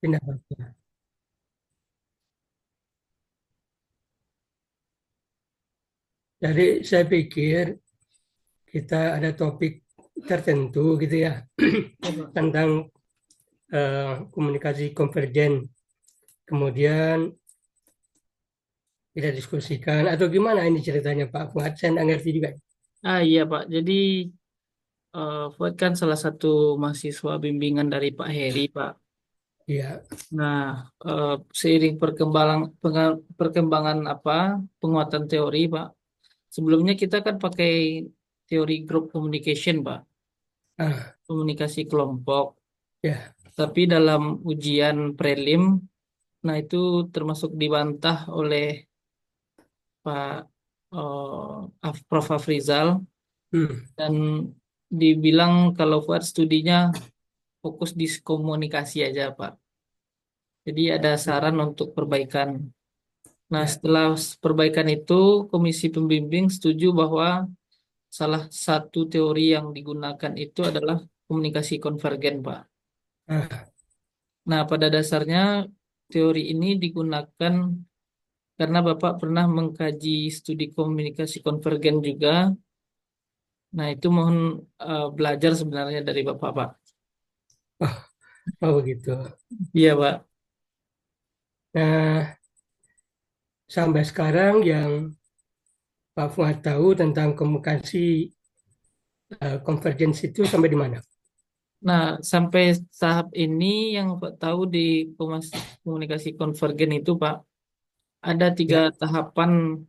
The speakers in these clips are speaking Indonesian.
pendapatnya. Jadi saya pikir kita ada topik tertentu gitu ya Ya, Pak. tentang komunikasi konvergen. Kemudian kita diskusikan atau gimana ini ceritanya Pak Fuad? Saya nggak ngerti juga. Iya Pak, jadi Fuad kan salah satu mahasiswa bimbingan dari Pak Heri Pak. Iya, Nah, seiring perkembangan apa penguatan teori Pak. Sebelumnya kita kan pakai teori group communication Pak, ah, komunikasi kelompok. ya, Tapi dalam ujian prelim, nah itu termasuk dibantah oleh Pak Prof. Afrizal hmm, dan dibilang kalau Fuad studinya fokus di komunikasi aja, Pak. Jadi ada saran untuk perbaikan. Nah, ya, setelah perbaikan itu, Komisi Pembimbing setuju bahwa salah satu teori yang digunakan itu adalah komunikasi konvergen, Pak. ah, Nah, pada dasarnya teori ini digunakan karena Bapak pernah mengkaji studi komunikasi konvergen juga. Nah, itu mohon belajar sebenarnya dari Bapak, Pak. oh, oh begitu. Iya, Pak. Nah, sampai sekarang yang Pak Fuad tahu tentang komunikasi konvergensi itu sampai di mana? Nah, sampai tahap ini yang Pak tahu di komunikasi konvergen itu, Pak, ada tiga Ya, tahapan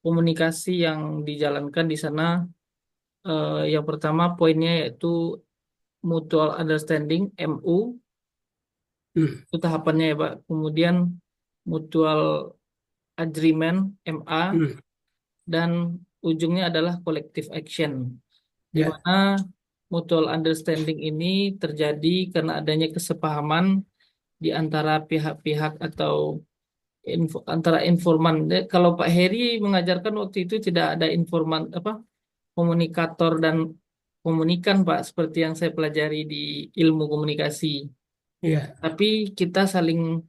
komunikasi yang dijalankan di sana. Yang pertama poinnya yaitu mutual understanding (MU), hmm, itu tahapannya ya, Pak. Kemudian mutual agreement (MA), hmm, dan ujungnya adalah collective action, di ya, mana mutual understanding ini terjadi karena adanya kesepahaman di antara pihak-pihak atau antara informan. Kalau Pak Heri mengajarkan waktu itu tidak ada informan apa komunikator dan komunikan Pak, seperti yang saya pelajari di ilmu komunikasi. ya. Tapi kita saling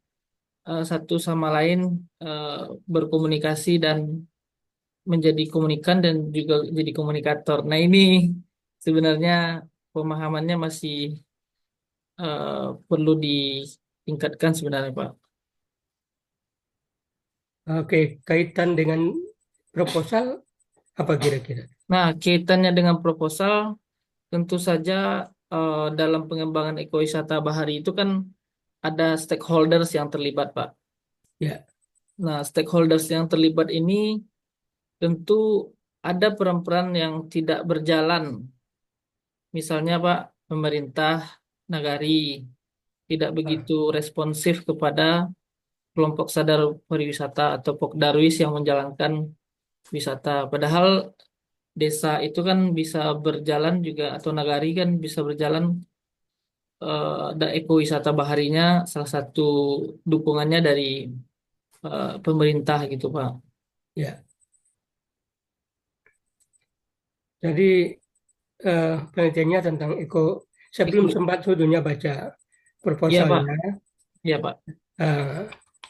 satu sama lain eh, berkomunikasi dan menjadi komunikan dan juga jadi komunikator. Nah ini sebenarnya pemahamannya masih perlu ditingkatkan sebenarnya Pak. Oke, kaitan dengan proposal apa kira-kira? Nah, kaitannya dengan proposal, tentu saja dalam pengembangan ekowisata bahari itu kan ada stakeholders yang terlibat, Pak. Ya, Nah, stakeholders yang terlibat ini tentu ada peran-peran yang tidak berjalan. Misalnya, Pak, pemerintah nagari tidak ah, begitu responsif kepada kelompok sadar pariwisata atau Pokdarwis yang menjalankan wisata. Padahal desa itu kan bisa berjalan juga atau nagari kan bisa berjalan ada ekowisata baharinya salah satu dukungannya dari pemerintah gitu Pak. ya. Jadi penelitiannya tentang saya belum Eko, sempat sebetulnya baca iya Pak, proposalnya. iya Pak, Eh,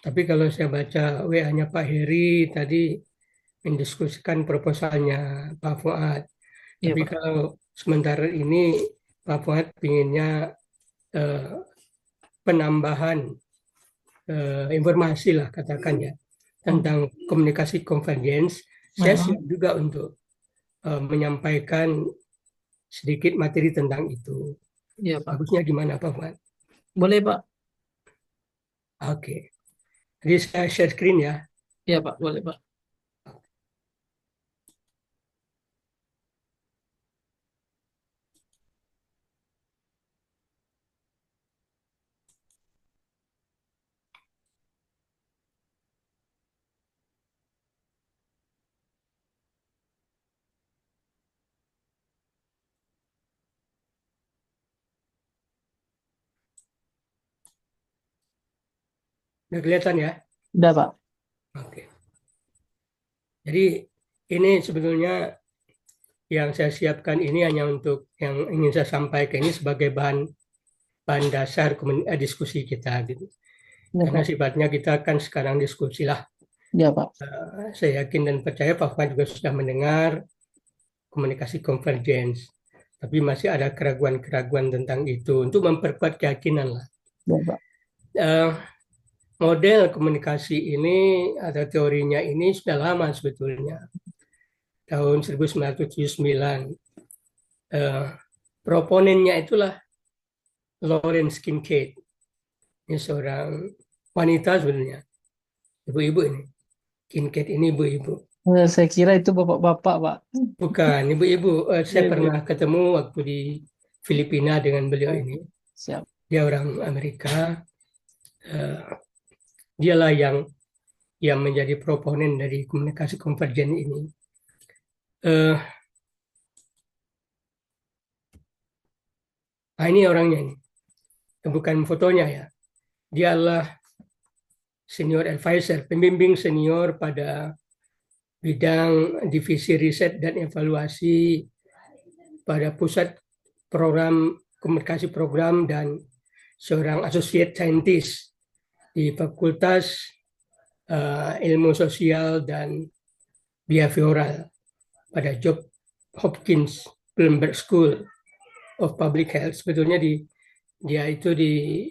tapi kalau saya baca WA-nya Pak Heri tadi mendiskusikan proposalnya Pak Fuad. iya Tapi Pak. kalau sementara ini Pak Fuad pinginnya eh, penambahan informasi lah katakan ya Hmm. tentang komunikasi convergence. Saya Nah, siap juga untuk menyampaikan sedikit materi tentang itu. iya Pak. Bagusnya gimana Pak Fuad? Boleh Pak, Oke, jadi saya share screen ya. iya Pak, boleh Pak. Udah kelihatan ya? Udah Pak. Oke. Jadi ini sebetulnya yang saya siapkan ini hanya untuk yang ingin saya sampaikan ini sebagai bahan bahan dasar diskusi kita gitu. Ya, Karena Pak. sifatnya kita kan sekarang diskusi lah. Ya, Pak. Saya yakin dan percaya Pak Fuad juga sudah mendengar komunikasi convergence. Tapi masih ada keraguan-keraguan tentang itu untuk memperkuat keyakinan lah. Ya, Pak. Eh, Model komunikasi ini atau teorinya ini sudah lama sebetulnya. Tahun 1979. Proponennya itulah Lawrence Kincaid. Ini seorang wanita sebenarnya. Ibu-ibu ini. Kincaid ini ibu-ibu. Saya kira itu bapak-bapak, Pak. Bukan, ibu-ibu. Saya Ya, pernah ketemu waktu di Filipina dengan beliau ini. siap. Dia orang Amerika. Dialah yang menjadi proponen dari komunikasi konvergen ini. Ini orangnya ini. Bukan fotonya ya. Dia adalah senior advisor, pembimbing senior pada bidang divisi riset dan evaluasi pada pusat program komunikasi program dan seorang associate scientist di Fakultas Ilmu Sosial dan Behavioral pada Johns Hopkins Bloomberg School of Public Health. Sebetulnya dia itu di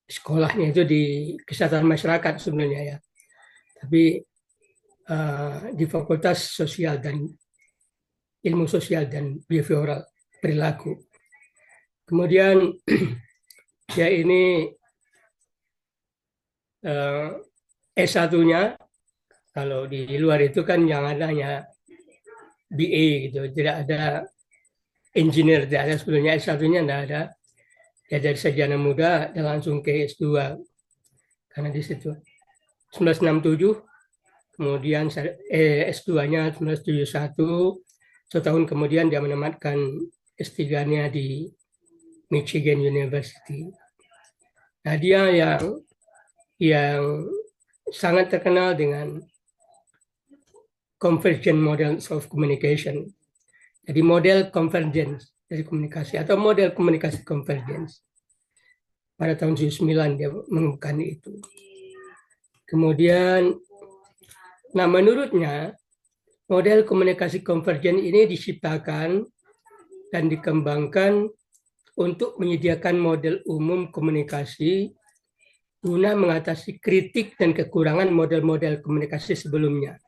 sekolahnya itu di kesehatan masyarakat sebenarnya ya, tapi di Fakultas Sosial dan Ilmu Sosial dan Behavioral Perilaku. Kemudian dia ini S1-nya, kalau di luar itu kan yang ada hanya BA gitu, tidak ada engineer, tidak ada sebetulnya S1-nya tidak ada. Ya dari sarjana muda dan langsung ke S2 karena di situ 1967, kemudian S2-nya 1971, setahun kemudian dia menamatkan S3-nya di Michigan University. Nah, dia yang sangat terkenal dengan convergent models of communication. Jadi model convergence dari komunikasi atau model komunikasi convergence. Pada tahun 1979 dia mengumumkan itu. Kemudian, nah menurutnya model komunikasi konvergen ini diciptakan dan dikembangkan untuk menyediakan model umum komunikasi guna mengatasi kritik dan kekurangan model-model komunikasi sebelumnya.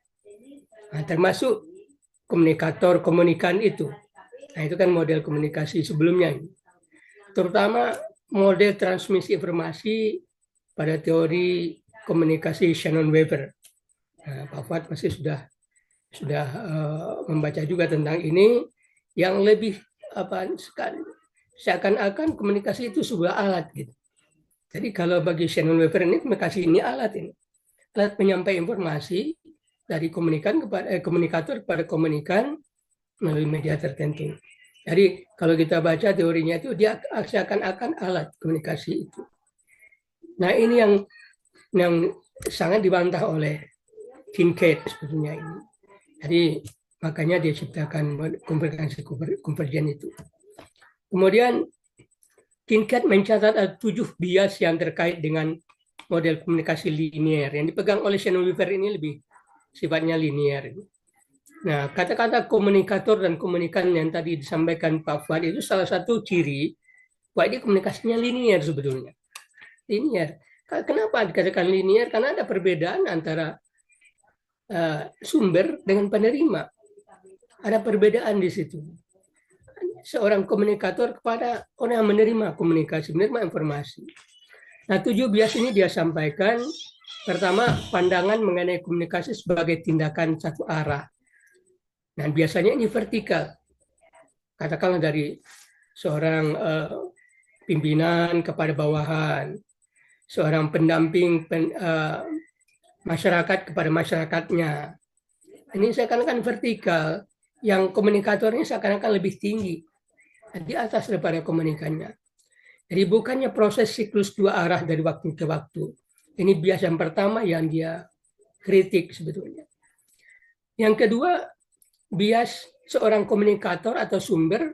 Nah, termasuk komunikator komunikan itu. Nah, itu kan model komunikasi sebelumnya. Terutama model transmisi informasi pada teori komunikasi Shannon Weaver. Nah, Pak Fuad pasti sudah membaca juga tentang ini, yang lebih seakan-akan komunikasi itu sebuah alat gitu. Jadi kalau bagi Shannon Weaver ini komunikasi ini alat penyampai informasi dari komunikator kepada komunikan melalui media tertentu. Jadi kalau kita baca teorinya itu dia seakan-akan alat komunikasi itu. Nah ini yang sangat dibantah oleh Kincaid sebetulnya ini. Jadi makanya dia ciptakan komunikasi konvergen itu. Kemudian Kincaid mencatat ada 7 bias yang terkait dengan model komunikasi linear yang dipegang oleh Shannon Weaver ini lebih sifatnya linear. Nah, kata-kata komunikator dan komunikan yang tadi disampaikan Pak Fuad itu salah satu ciri bahwa ini komunikasinya linear sebetulnya. Linear. Kenapa dikatakan linear? Karena ada perbedaan antara sumber dengan penerima. Ada perbedaan di situ. Seorang komunikator kepada orang yang menerima komunikasi, menerima informasi. Nah, 7 bias ini dia sampaikan. Pertama, pandangan mengenai komunikasi sebagai tindakan satu arah. Dan biasanya ini vertikal. Katakanlah dari seorang pimpinan kepada bawahan, seorang pendamping masyarakat kepada masyarakatnya. Ini seakan-akan vertikal, yang komunikatornya seakan-akan lebih tinggi di atas daripada komunikannya. Jadi bukannya proses siklus 2 arah dari waktu ke waktu. Ini bias yang pertama yang dia kritik sebetulnya. Yang kedua, bias seorang komunikator atau sumber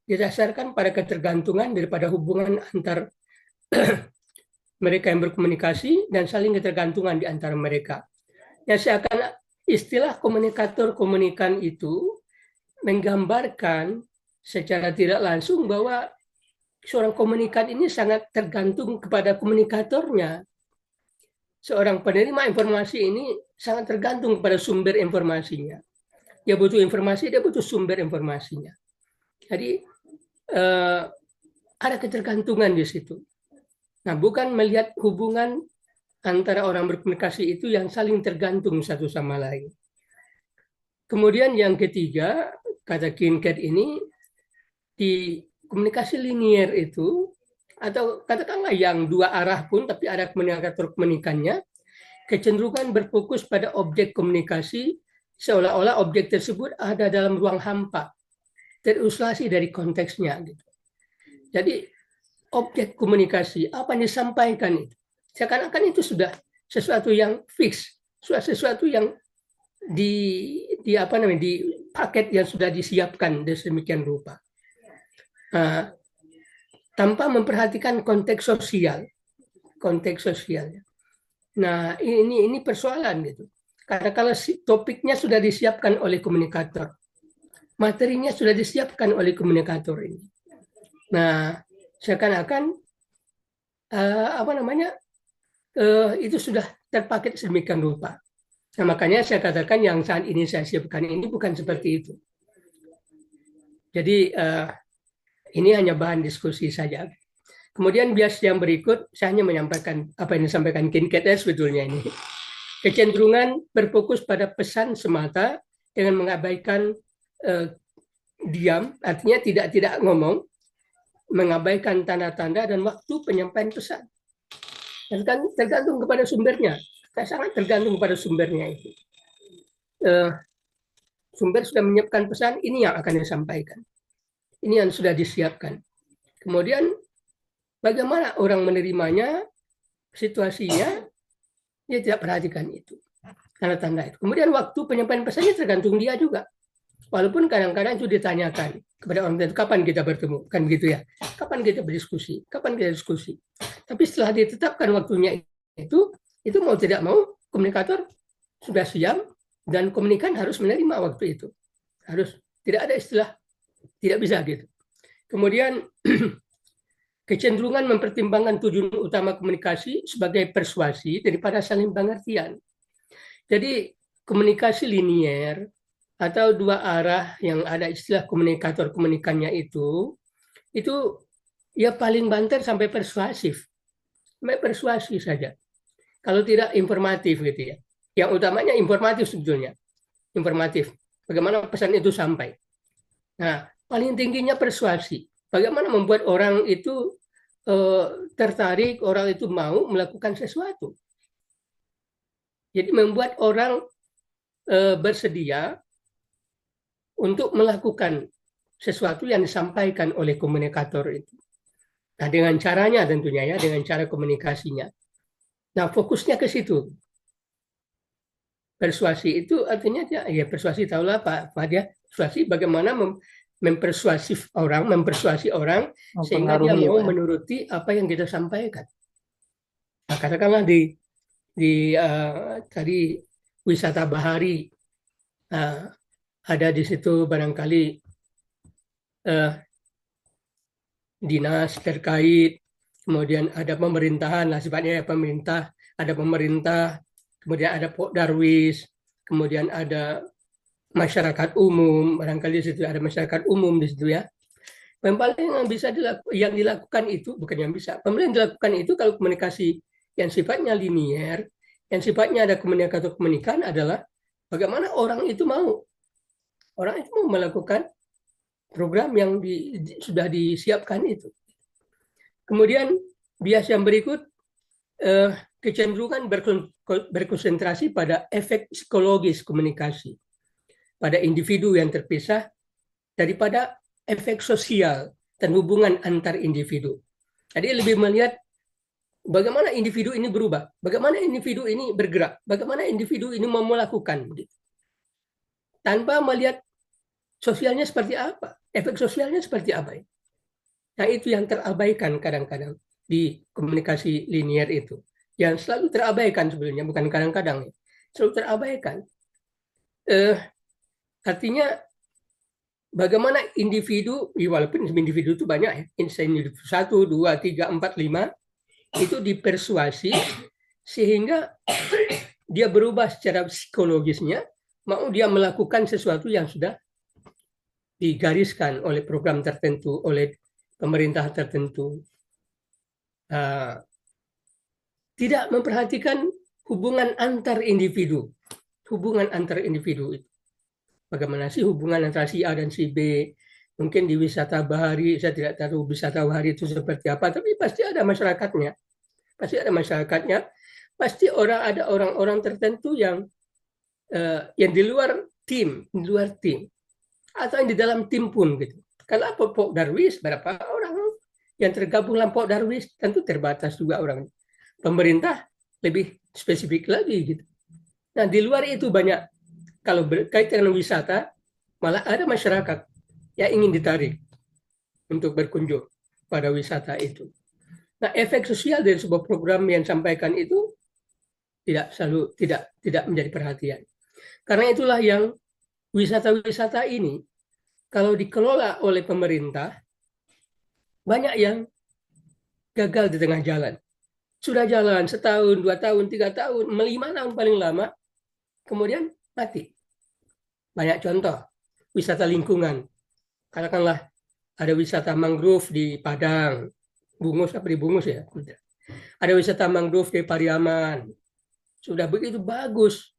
didasarkan pada ketergantungan daripada hubungan antar mereka yang berkomunikasi dan saling ketergantungan di antara mereka. Ya, seakan istilah komunikator komunikan itu menggambarkan secara tidak langsung bahwa seorang komunikan ini sangat tergantung kepada komunikatornya. Seorang penerima informasi ini sangat tergantung kepada sumber informasinya. Dia butuh informasi, dia butuh sumber informasinya. Jadi ada ketergantungan di situ. Nah, bukan melihat hubungan antara orang berkomunikasi itu yang saling tergantung satu sama lain. Kemudian yang ketiga, kata Kincaid ini, di komunikasi linier itu, atau katakanlah yang dua arah pun, tapi ada komunikator komunikannya, kecenderungan berfokus pada objek komunikasi, seolah-olah objek tersebut ada dalam ruang hampa, terisolasi dari konteksnya. Gitu. Jadi, objek komunikasi, apa yang disampaikan itu, seakan-akan itu sudah sesuatu yang fix, sesuatu yang di paket yang sudah disiapkan sedemikian rupa. Tanpa memperhatikan konteks sosial. Nah, ini persoalan gitu. Karena kalau topiknya sudah disiapkan oleh komunikator, materinya sudah disiapkan oleh komunikator ini. Nah, seakan-akan itu sudah terpaket sedemikian rupa. Nah, makanya saya katakan yang saat ini saya siapkan ini bukan seperti itu. Jadi ini hanya bahan diskusi saja. Kemudian bias yang berikut, saya hanya menyampaikan apa yang disampaikan Kincaid sebetulnya ini. Kecenderungan berfokus pada pesan semata dengan mengabaikan diam, artinya tidak ngomong, mengabaikan tanda-tanda dan waktu penyampaian pesan. Dan kan tergantung kepada sumbernya. Saya sangat tergantung kepada sumbernya itu. Sumber sudah menyiapkan pesan, ini yang akan disampaikan. Ini yang sudah disiapkan. Kemudian bagaimana orang menerimanya, situasinya, dia tidak perhatikan itu. Tanda-tanda itu. Kemudian waktu penyampaian pesannya tergantung dia juga. Walaupun kadang-kadang itu ditanyakan kepada orang itu, kapan kita bertemu? Kan begitu ya. Kapan kita berdiskusi? Kapan kita diskusi? Tapi setelah ditetapkan waktunya itu mau tidak mau komunikator sudah siap dan komunikan harus menerima waktu itu. Harus, tidak ada istilah tidak bisa gitu. Kemudian kecenderungan mempertimbangkan tujuan utama komunikasi sebagai persuasi daripada saling pengertian. Jadi komunikasi linier atau dua arah yang ada istilah komunikator komunikannya itu ya paling banter sampai persuasif. Sampai persuasi saja. Kalau tidak informatif gitu ya. Yang utamanya informatif sebetulnya. Informatif. Bagaimana pesan itu sampai. Nah, paling tingginya persuasi. Bagaimana membuat orang itu tertarik, orang itu mau melakukan sesuatu. Jadi membuat orang bersedia untuk melakukan sesuatu yang disampaikan oleh komunikator itu. Nah, dengan caranya tentunya ya, dengan cara komunikasinya. Nah, fokusnya ke situ. Persuasi itu artinya ya persuasi tahulah Pak dia persuasi bagaimana mempersuasi orang sehingga dia mau menuruti apa yang kita sampaikan. Nah, katakanlah di tadi wisata bahari ada di situ barangkali dinas terkait, kemudian ada pemerintahan, lah sifatnya pemerintah, ada pemerintah, kemudian ada Pok Darwis, kemudian ada masyarakat umum, barangkali di situ ada masyarakat umum di situ ya. Yang paling yang dilakukan itu, bukan yang bisa, yang dilakukan itu kalau komunikasi yang sifatnya linier, yang sifatnya ada komunikator komunikan adalah bagaimana orang itu mau melakukan program yang sudah disiapkan itu. Kemudian bias yang berikut, kecenderungan berkonsentrasi pada efek psikologis komunikasi pada individu yang terpisah daripada efek sosial dan hubungan antar individu. Jadi lebih melihat bagaimana individu ini berubah, bagaimana individu ini bergerak, bagaimana individu ini mau melakukan. Tanpa melihat sosialnya seperti apa. efek sosialnya seperti apa? Nah, itu yang terabaikan kadang-kadang di komunikasi linier itu. Yang selalu terabaikan sebenarnya, bukan kadang-kadang. Selalu terabaikan. Artinya bagaimana individu, walaupun individu itu banyak ya, individu 1, 2, 3, 4, 5, itu dipersuasi sehingga dia berubah secara psikologisnya, mau dia melakukan sesuatu yang sudah digariskan oleh program tertentu, oleh pemerintah tertentu. Tidak memperhatikan hubungan antar individu. Hubungan antar individu itu. Bagaimana sih hubungan antara si A dan si B? Mungkin di wisata bahari, saya tidak tahu wisata bahari itu seperti apa, tapi pasti ada masyarakatnya. Pasti ada masyarakatnya. Pasti ada orang-orang tertentu yang di luar tim, atau yang di dalam tim pun gitu. Kalau Pok Darwis, berapa orang yang tergabung dalam Pok Darwis, tentu terbatas juga orang. Pemerintah lebih spesifik lagi gitu. Nah, di luar itu banyak, kalau berkaitan dengan wisata, malah ada masyarakat yang ingin ditarik untuk berkunjung pada wisata itu. Nah, efek sosial dari sebuah program yang disampaikan itu tidak menjadi perhatian. Karena itulah yang wisata-wisata ini, kalau dikelola oleh pemerintah, banyak yang gagal di tengah jalan. Sudah jalan setahun, 2 tahun, 3 tahun, 5 tahun paling lama, kemudian mati. Banyak contoh, wisata lingkungan. Katakanlah ada wisata mangrove di Padang, Bungus apa di Bungus ya? Ada wisata mangrove di Pariaman. Sudah begitu bagus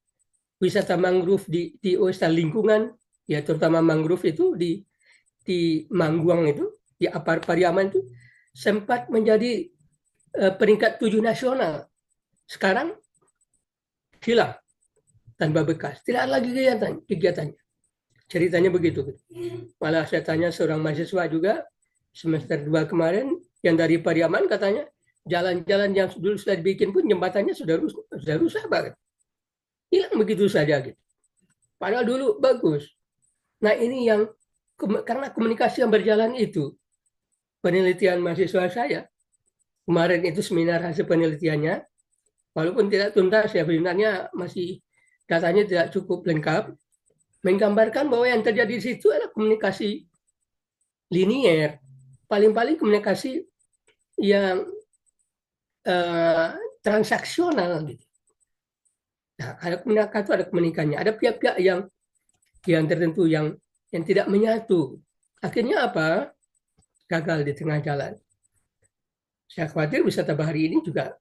wisata mangrove di wisata lingkungan, ya terutama mangrove itu di Mangguang itu, di Pariaman itu sempat menjadi peringkat 7 nasional. Sekarang hilang tanpa bekas. Tidak ada lagi kegiatannya. Ceritanya begitu. Malah saya tanya seorang mahasiswa juga semester 2 kemarin yang dari Pariaman, katanya jalan-jalan yang dulu sudah dibikin pun jembatannya sudah rusak banget. Hilang begitu saja gitu. Padahal dulu bagus. Nah, ini yang karena komunikasi yang berjalan itu, penelitian mahasiswa saya kemarin itu seminar hasil penelitiannya, walaupun tidak tuntas ya, sebenarnya masih datanya tidak cukup lengkap, menggambarkan bahwa yang terjadi di situ adalah komunikasi linier, paling-paling komunikasi yang transaksional gitu. Nah, ada komunikator, ada komunikannya, ada pihak-pihak yang tertentu yang tidak menyatu. Akhirnya apa? Gagal di tengah jalan. Saya khawatir wisata bahari ini juga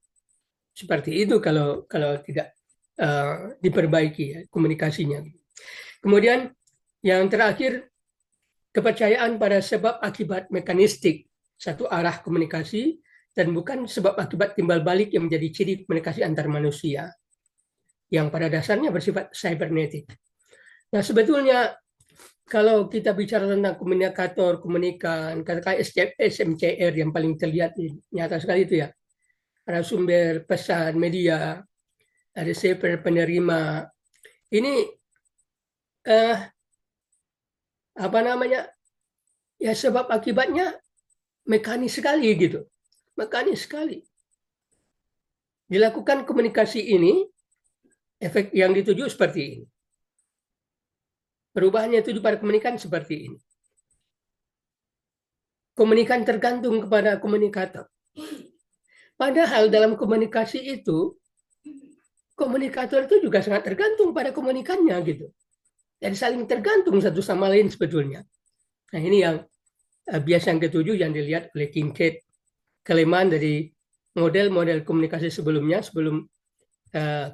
seperti itu kalau tidak diperbaiki ya, komunikasinya. Kemudian yang terakhir, kepercayaan pada sebab akibat mekanistik, satu arah komunikasi, dan bukan sebab akibat timbal balik yang menjadi ciri komunikasi antar manusia, yang pada dasarnya bersifat cybernetik. Nah, sebetulnya kalau kita bicara tentang komunikator, komunikan, katakan SMCR yang paling terlihat nyata sekali itu ya, ada sumber pesan media, ada receiver penerima. Ini ya sebab akibatnya mekanis sekali gitu, mekanis sekali. Dilakukan komunikasi ini, efek yang dituju seperti ini. Perubahannya tuju pada komunikan seperti ini. Komunikan tergantung kepada komunikator. Padahal dalam komunikasi itu, komunikator itu juga sangat tergantung pada komunikannya gitu. Jadi saling tergantung satu sama lain sebetulnya. Nah, ini yang bias yang ketujuh yang dilihat oleh Kincaid, kelemahan dari model-model komunikasi sebelumnya, sebelum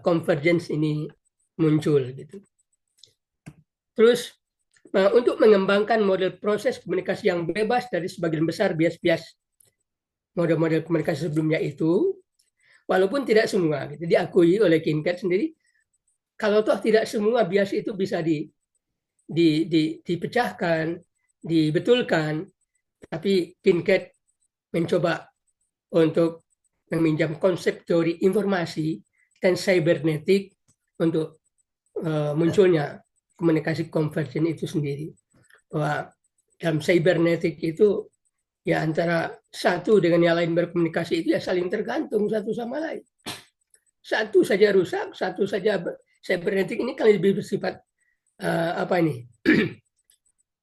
convergence ini muncul gitu. Terus untuk mengembangkan model proses komunikasi yang bebas dari sebagian besar bias-bias model-model komunikasi sebelumnya itu, walaupun tidak semua, gitu, diakui oleh Kincaid sendiri, kalau toh tidak semua bias itu bisa dipecahkan, dibetulkan, tapi Kincaid mencoba untuk meminjam konsep teori informasi dan cybernetik untuk munculnya komunikasi konvergen itu sendiri. Bahwa dalam cybernetik itu ya antara satu dengan yang lain berkomunikasi itu ya saling tergantung satu sama lain. Satu saja rusak, satu saja cybernetik ini kan lebih bersifat apa ini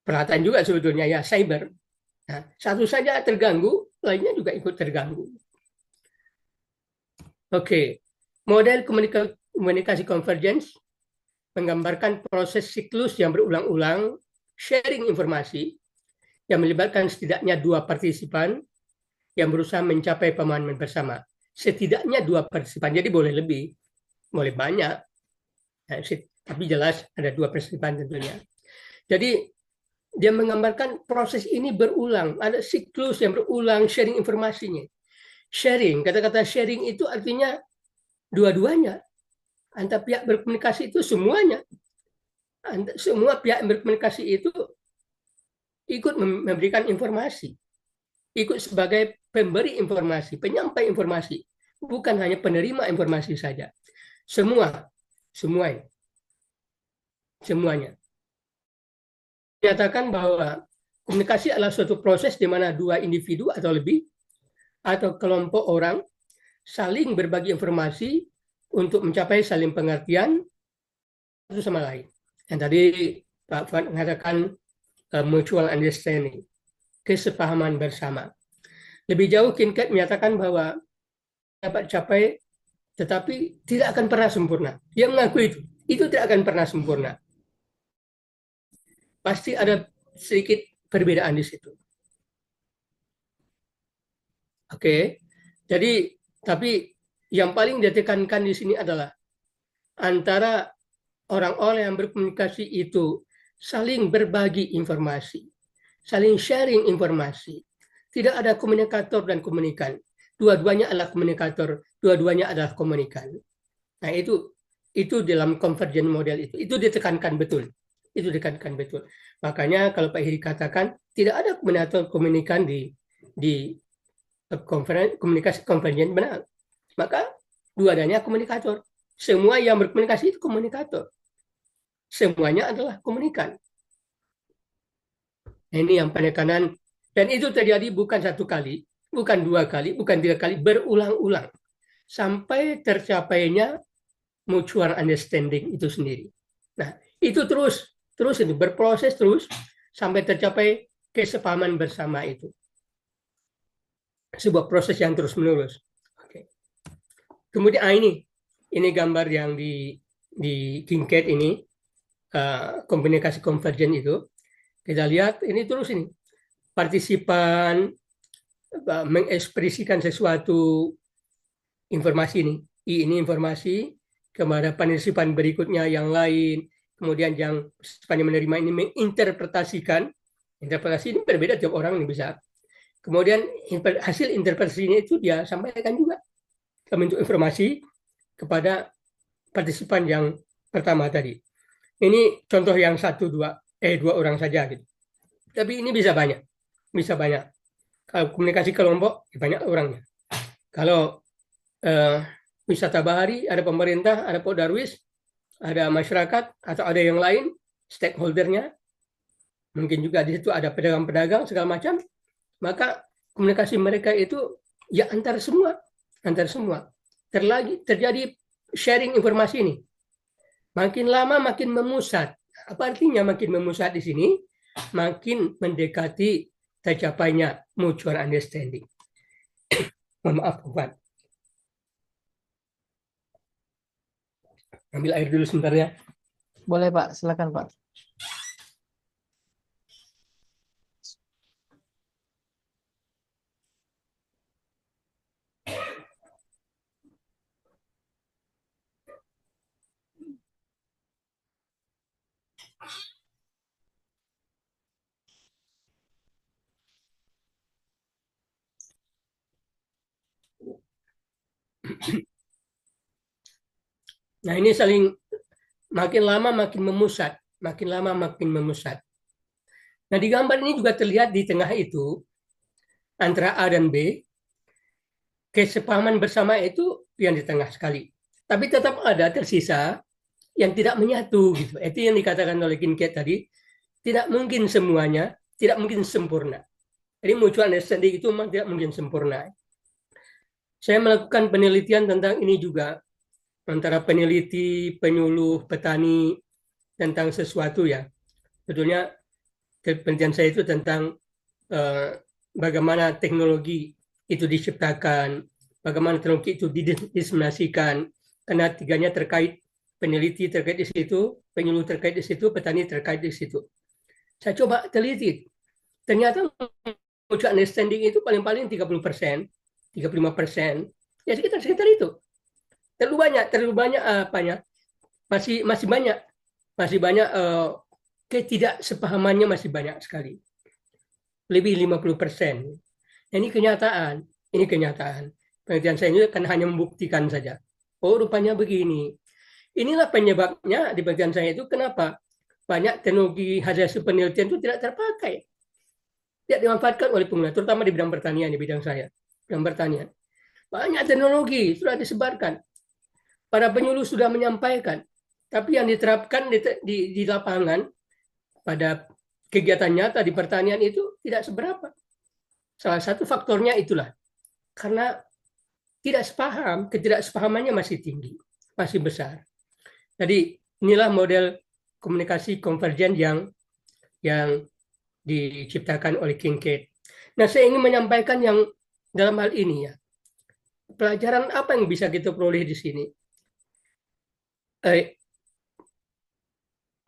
peralatan juga sebetulnya ya cyber. Nah, satu saja terganggu, lainnya juga ikut terganggu. Oke, model komunikasi convergence menggambarkan proses siklus yang berulang-ulang sharing informasi yang melibatkan setidaknya dua partisipan yang berusaha mencapai pemahaman bersama. Setidaknya dua partisipan, jadi boleh lebih, boleh banyak, nah, tapi jelas ada dua partisipan tentunya. Jadi dia menggambarkan proses ini berulang, ada siklus yang berulang sharing informasinya. Sharing, kata-kata sharing itu artinya dua-duanya. Antar pihak berkomunikasi itu semuanya. Semua pihak yang berkomunikasi itu ikut memberikan informasi. Ikut sebagai pemberi informasi, penyampai informasi. Bukan hanya penerima informasi saja. Semuanya. Menyatakan bahwa komunikasi adalah suatu proses di mana dua individu atau lebih atau kelompok orang saling berbagi informasi untuk mencapai saling pengertian satu sama lain. Yang tadi Pak Fuad mengatakan mutual understanding, kesepahaman bersama. Lebih jauh, Kincaid menyatakan bahwa dapat capai tetapi tidak akan pernah sempurna. Dia mengakui itu tidak akan pernah sempurna. Pasti ada sedikit perbedaan di situ. Oke, jadi tapi yang paling ditekankan di sini adalah antara orang-orang yang berkomunikasi itu saling berbagi informasi, saling sharing informasi. Tidak ada komunikator dan komunikan. Dua-duanya adalah komunikator, dua-duanya adalah komunikan. Nah, itu dalam convergent model itu ditekankan betul. Itu ditekankan betul. Makanya kalau Pak Hiri katakan tidak ada komunikator komunikan di komunikasi konvergen benar. Maka dua-duanya komunikator. Semua yang berkomunikasi itu komunikator. Semuanya adalah komunikan. Ini yang penekanan. Dan itu terjadi bukan satu kali, bukan dua kali, bukan tiga kali, berulang-ulang. Sampai tercapainya mutual understanding itu sendiri. Nah, itu terus ini berproses terus sampai tercapai kesepahaman bersama itu. Sebuah proses yang terus-menerus. Oke. Kemudian ini gambar yang di Kincaid ini, komunikasi konvergen itu. Kita lihat ini terus ini. Partisipan mengekspresikan sesuatu informasi ini. Ini informasi kepada partisipan berikutnya yang lain. Kemudian yang partisipan yang menerima ini menginterpretasikan. Interpretasi ini berbeda tiap orang ini bisa. Kemudian hasil interpretasinya itu dia sampaikan juga dalam bentuk informasi kepada partisipan yang pertama tadi. Ini contoh yang dua orang saja gitu. Tapi ini bisa banyak. Kalau komunikasi kelompok banyak orangnya. Kalau wisata bahari ada pemerintah, ada Pok Darwis, ada masyarakat atau ada yang lain stakeholdernya. Mungkin juga di situ ada pedagang-pedagang segala macam. Maka komunikasi mereka itu ya antar semua. Terjadi sharing informasi ini. Makin lama makin memusat. Apa artinya makin memusat di sini? Makin mendekati tercapainya mutual understanding. Maaf, Pak. Ambil air dulu sebentar ya. Boleh Pak, silakan Pak. Nah, ini saling makin lama makin memusat. Nah, di gambar ini juga terlihat di tengah itu antara A dan B, kesepahaman bersama itu yang di tengah sekali. Tapi tetap ada tersisa yang tidak menyatu gitu. Itu yang dikatakan oleh Kincaid tadi, tidak mungkin semuanya tidak mungkin sempurna. Jadi mutual understanding itu memang tidak mungkin sempurna. Saya melakukan penelitian tentang ini juga, antara peneliti, penyuluh, petani tentang sesuatu ya. Sebetulnya penelitian saya itu tentang bagaimana teknologi itu diciptakan, bagaimana teknologi itu didiseminasikan, karena tiganya terkait, peneliti terkait di situ, penyuluh terkait di situ, petani terkait di situ. Saya coba teliti, ternyata mutual understanding itu paling-paling 30%, 35%, ya sekitar itu. Terlalu banyak apanya? Masih banyak ketidaksepahamannya masih banyak sekali. Lebih 50%. Ini kenyataan. Penelitian saya ini kan hanya membuktikan saja. Oh, rupanya begini. Inilah penyebabnya di penelitian saya itu kenapa banyak teknologi hasil penelitian itu tidak terpakai. Tidak dimanfaatkan oleh pengguna, terutama di bidang pertanian, di bidang saya. Bidang pertanian. Banyak teknologi sudah disebarkan. Para penyuluh sudah menyampaikan. Tapi yang diterapkan di lapangan pada kegiatan nyata di pertanian itu tidak seberapa. Salah satu faktornya itulah. Karena ketidaksepahamannya masih tinggi, masih besar. Jadi inilah model komunikasi konvergen yang diciptakan oleh Kincaid. Nah, saya ingin menyampaikan yang dalam hal ini ya. Pelajaran apa yang bisa kita peroleh di sini?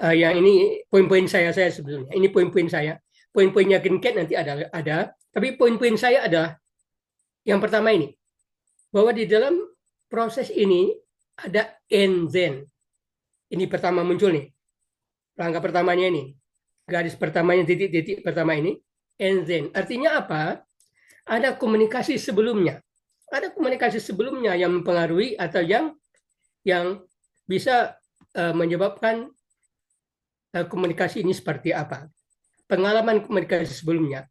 Yang ini poin-poin saya sebetulnya. Ini poin-poin saya. Poin-poinnya Kincaid nanti ada. Tapi poin-poin saya adalah yang pertama ini, bahwa di dalam proses ini ada and then. Ini pertama muncul nih. Langkah pertamanya ini. Garis pertamanya, titik-titik pertama ini. And then. Artinya apa? Ada komunikasi sebelumnya. Ada komunikasi sebelumnya yang mempengaruhi atau yang bisa menyebabkan komunikasi ini seperti apa. Pengalaman komunikasi sebelumnya.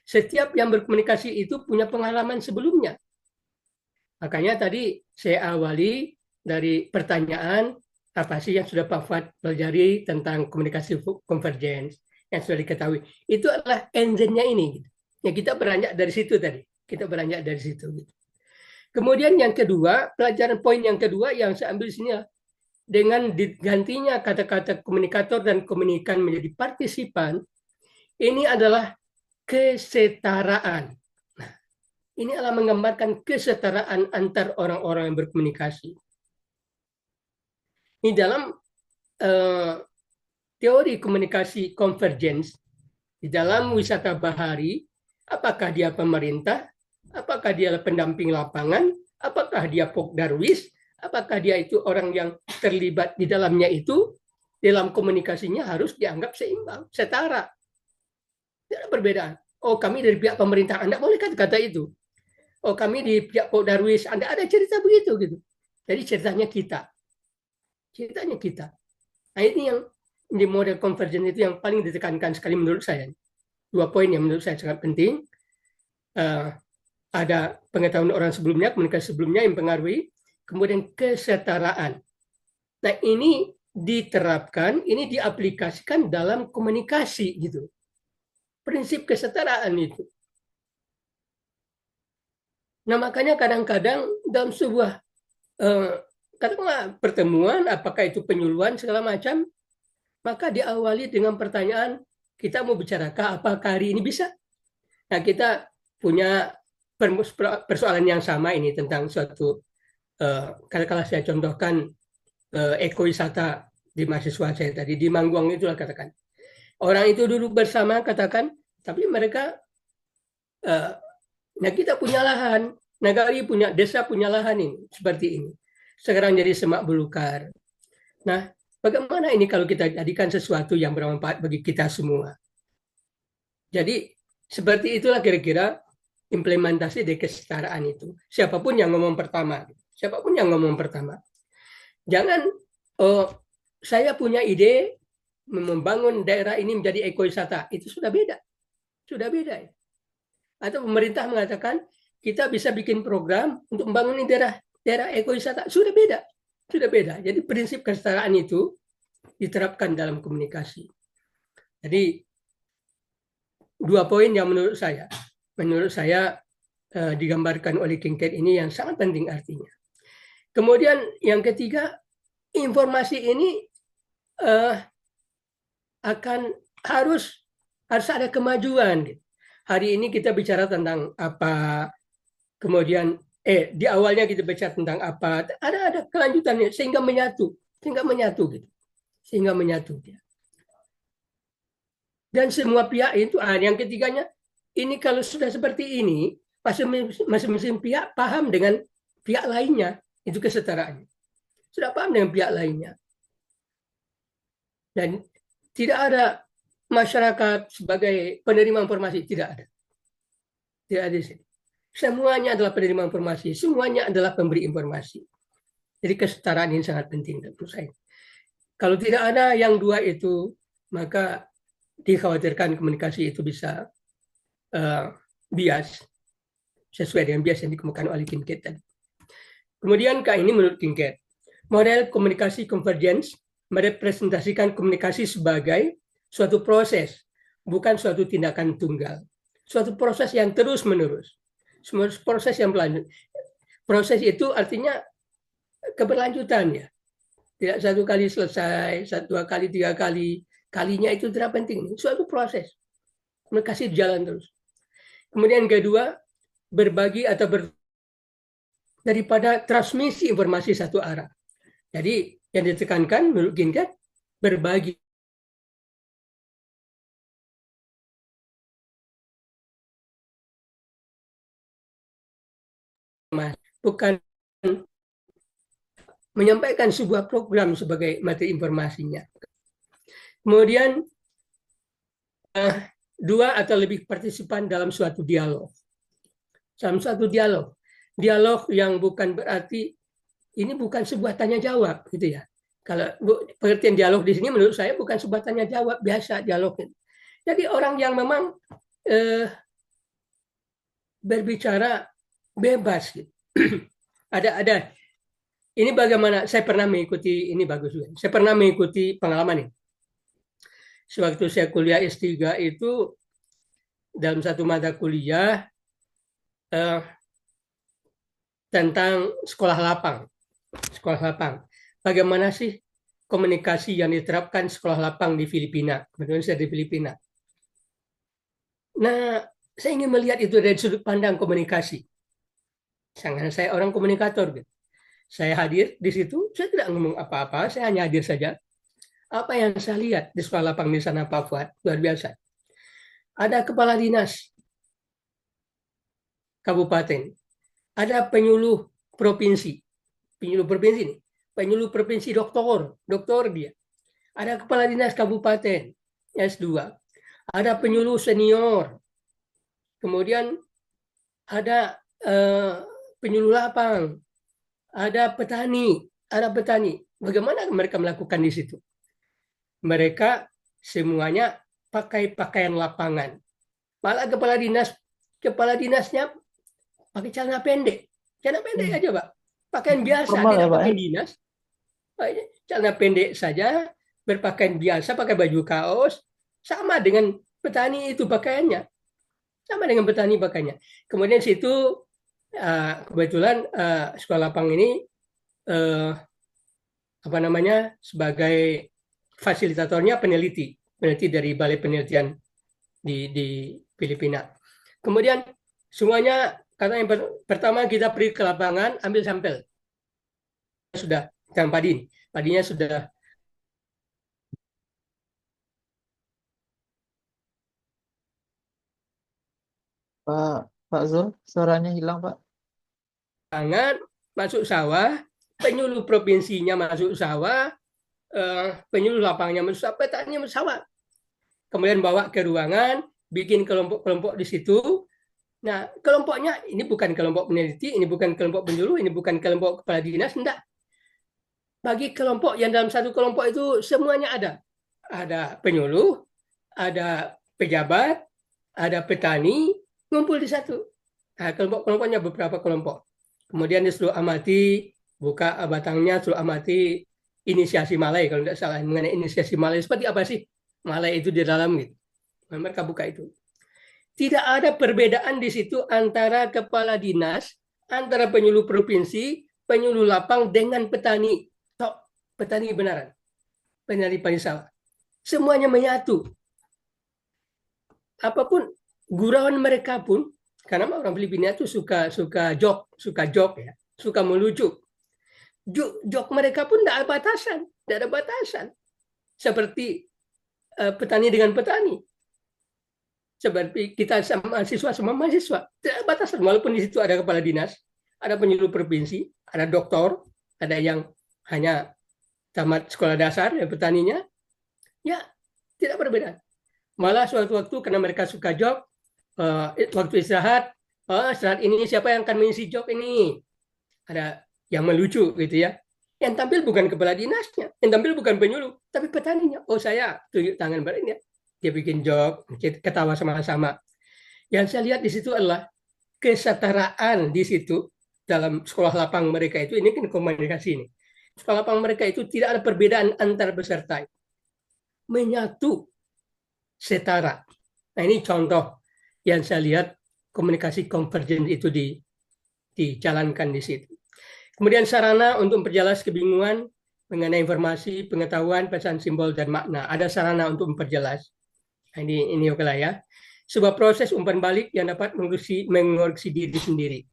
Setiap yang berkomunikasi itu punya pengalaman sebelumnya. Makanya tadi saya awali dari pertanyaan, apa sih yang sudah Pak Fuad pelajari tentang komunikasi konvergens yang sudah diketahui. Itu adalah engine-nya ini. Ya, kita beranjak dari situ tadi. Kemudian yang kedua, pelajaran poin yang kedua yang saya ambil di sini dengan digantinya kata-kata komunikator dan komunikan menjadi partisipan, ini adalah kesetaraan. Nah, ini adalah menggambarkan kesetaraan antar orang-orang yang berkomunikasi. Di dalam teori komunikasi konvergens, di dalam wisata bahari, apakah dia pemerintah, apakah dia pendamping lapangan, apakah dia Pokdarwis, apakah dia itu orang yang terlibat di dalamnya itu, dalam komunikasinya harus dianggap seimbang, setara. Tidak berbeda. Oh, kami dari pihak pemerintah, Anda boleh kata itu. Oh, kami di pihak Pokdarwis, Anda ada cerita begitu gitu. Jadi ceritanya kita. Nah, ini yang di model konvergen itu yang paling ditekankan sekali menurut saya. 2 poin yang menurut saya sangat penting. Ada pengetahuan orang sebelumnya, komunikasi sebelumnya yang mempengaruhi, kemudian kesetaraan. Nah, ini diterapkan, ini diaplikasikan dalam komunikasi gitu. Prinsip kesetaraan itu. Nah, makanya kadang-kadang dalam sebuah katakanlah pertemuan, apakah itu penyuluhan segala macam, maka diawali dengan pertanyaan, kita mau bicarakah apakah hari ini bisa? Nah, kita punya persoalan yang sama ini tentang suatu, katakanlah saya contohkan ekowisata di mahasiswa saya tadi, di Mangguang itulah katakan. Orang itu duduk bersama katakan, tapi mereka, nah kita punya lahan, negari punya, desa punya lahan ini, seperti ini. Sekarang jadi semak belukar. Nah, bagaimana ini kalau kita jadikan sesuatu yang bermanfaat bagi kita semua? Jadi, seperti itulah kira-kira implementasi dari kesetaraan itu. Siapapun yang ngomong pertama. Jangan, saya punya ide membangun daerah ini menjadi ekowisata. Itu sudah beda. Ya. Atau pemerintah mengatakan, kita bisa bikin program untuk membangun daerah ekowisata. Sudah beda. Jadi prinsip kesetaraan itu diterapkan dalam komunikasi. Jadi 2 poin yang menurut saya digambarkan oleh King Ted ini yang sangat penting artinya. Kemudian yang ketiga, informasi ini akan harus ada kemajuan. Hari ini kita bicara tentang apa, kemudian di awalnya kita bicara tentang apa, ada kelanjutannya sehingga menyatu gitu, sehingga menyatu dia. Dan semua pihak itu, yang ketiganya, ini kalau sudah seperti ini, masing-masing pihak paham dengan pihak lainnya, itu kesetaraannya. Sudah paham dengan pihak lainnya. Dan tidak ada masyarakat sebagai penerima informasi, tidak ada. Tidak ada di sini. Semuanya adalah penerima informasi, semuanya adalah pemberi informasi. Jadi kesetaraan ini sangat penting menurut saya. Kalau tidak ada yang dua itu, maka dikhawatirkan komunikasi itu bisa bias, sesuai dengan bias yang dikemukakan oleh King Ted tadi. Kemudian ini menurut King Ted, model komunikasi convergence merepresentasikan komunikasi sebagai suatu proses, bukan suatu tindakan tunggal. Suatu proses yang terus-menerus. Proses yang berlanjut. Proses itu artinya keberlanjutan ya. Tidak satu kali selesai, 1, 2 kali, 3 kali. Kalinya itu tidak penting. Suatu proses. Komunikasi jalan terus. Kemudian kedua, berbagi atau daripada transmisi informasi satu arah. Jadi yang ditekankan menurut King Ted, berbagi. Bukan menyampaikan sebuah program sebagai materi informasinya. Kemudian 2 atau lebih partisipan dalam suatu dialog. Dalam suatu dialog yang bukan berarti ini bukan sebuah tanya jawab gitu ya. Kalau pengertian dialog di sini menurut saya bukan sebuah tanya jawab biasa dialog. Jadi orang yang memang berbicara bebas gitu. ada ini bagaimana saya pernah mengikuti ini bagus juga. Saya pernah mengikuti pengalaman ini. Sewaktu saya kuliah S3 itu dalam satu mata kuliah tentang sekolah lapang. Bagaimana sih komunikasi yang diterapkan sekolah lapang di Filipina? Kebetulan saya di Filipina. Nah, saya ingin melihat itu dari sudut pandang komunikasi. Saya orang komunikator. Gitu. Saya hadir di situ, saya tidak ngomong apa-apa, saya hanya hadir saja. Apa yang saya lihat di sekolah lapang di sana Pak Fuad, luar biasa. Ada kepala dinas kabupaten, ada penyuluh provinsi doktor dia. Ada kepala dinas kabupaten, S2. Ada penyuluh senior. Kemudian ada penyuluh lapang. Ada petani. Bagaimana mereka melakukan di situ? Mereka semuanya pakai pakaian lapangan. Malah kepala dinasnya pakai celana pendek aja, Pak. Pakaian biasa, tidak pakaian dinas. Celana pendek saja, berpakaian biasa, pakai baju kaos, sama dengan petani itu pakaiannya. Kemudian situ kebetulan sekolah lapang ini sebagai fasilitatornya peneliti dari Balai Penelitian di Filipina. Kemudian semuanya kata yang pertama kita pergi ke lapangan ambil sampel. Sudah tanam padinya sudah Pak Zul, suaranya hilang Pak. Masuk sawah, penyuluh provinsinya masuk sawah, penyuluh lapangnya masuk sawah, petani masuk sawah. Kemudian bawa ke ruangan, bikin kelompok-kelompok di situ. Nah, kelompoknya ini bukan kelompok peneliti, ini bukan kelompok penyuluh, ini bukan kelompok kepala dinas, enggak. Bagi kelompok yang dalam satu kelompok itu semuanya ada. Ada penyuluh, ada pejabat, ada petani, ngumpul di satu. Nah, kelompok-kelompoknya beberapa kelompok. Kemudian disuruh amati, buka batangnya, suruh amati inisiasi Malay, kalau tidak salah, mengenai inisiasi Malay. Seperti apa sih Malay itu di dalam gitu. Nah, mereka buka itu. Tidak ada perbedaan di situ antara kepala dinas, antara penyuluh provinsi, penyuluh lapang dengan petani. Petani beneran, petani padi sawah. Semuanya menyatu. Apapun gurauan mereka pun, karena orang Filipina itu suka jok ya, suka melucu. Jok mereka pun tidak ada batasan. Seperti petani dengan petani. Seperti kita sama mahasiswa, tidak ada batasan. Walaupun di situ ada kepala dinas, ada penyuluh provinsi, ada doktor, ada yang hanya tamat sekolah dasar, ya petaninya, ya tidak berbeda. Malah suatu waktu karena mereka suka jok, waktu istirahat ini siapa yang akan mengisi jok ini? Ada yang melucu gitu ya. Yang tampil bukan kepala dinasnya, yang tampil bukan penyuluh, tapi petaninya. Oh saya tunjuk tangan baliknya, dia bikin jok, ketawa sama-sama. Yang saya lihat di situ adalah kesetaraan di situ dalam sekolah lapang mereka itu. Ini kan komunikasi ini. Sekolah lapang mereka itu tidak ada perbedaan antar peserta, menyatu, setara. Nah ini contoh yang saya lihat komunikasi konvergen itu dijalankan di situ. Kemudian sarana untuk memperjelas kebingungan mengenai informasi, pengetahuan, pesan simbol, dan makna. Ada sarana untuk memperjelas. Nah, ini oke lah ya. Sebuah proses umpan balik yang dapat mengoreksi diri sendiri.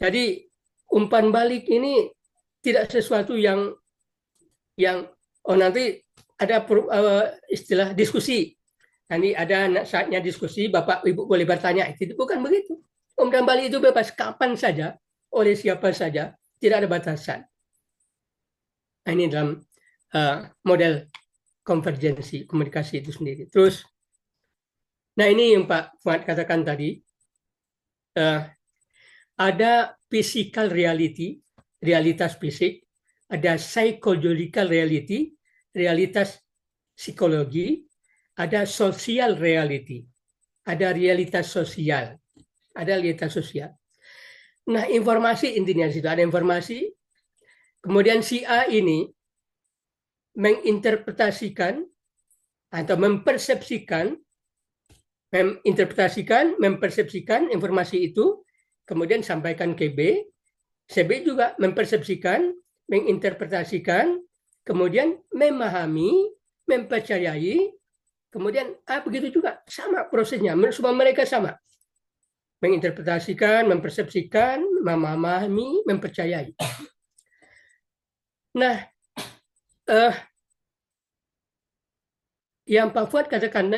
Jadi umpan balik ini tidak sesuatu yang nanti ada istilah diskusi. Nanti ada saatnya diskusi, Bapak Ibu boleh bertanya. Itu bukan begitu. Umpan balik itu bebas kapan saja, oleh siapa saja, tidak ada batasan. Nah, ini dalam model konvergensi komunikasi itu sendiri. Terus, nah ini yang Pak Fuad katakan tadi, ada physical reality, realitas fisik, ada psychological reality, realitas psikologi, ada social reality, ada realitas sosial, Nah, informasi intinya situ ada informasi. Kemudian si A ini menginterpretasikan atau mempersepsikan informasi itu, kemudian sampaikan ke B. Si B juga mempersepsikan, menginterpretasikan, kemudian memahami, mempercayai, kemudian begitu juga sama prosesnya. Semua mereka sama. Menginterpretasikan, mempersepsikan, memahami, mempercayai. Nah, yang Pak Fuad katakan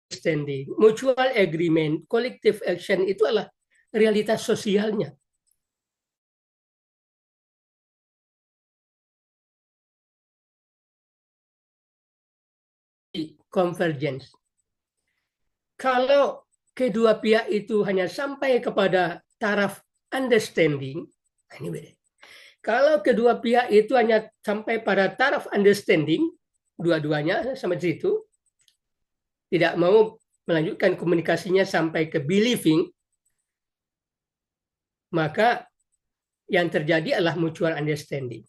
understanding, mutual agreement, collective action itu adalah realitas sosialnya. Convergence. Kalau kedua pihak itu hanya sampai kepada taraf understanding, ini beda. Kalau kedua pihak itu hanya sampai pada taraf understanding, dua-duanya sama situ, tidak mau melanjutkan komunikasinya sampai ke believing, maka yang terjadi adalah mutual understanding.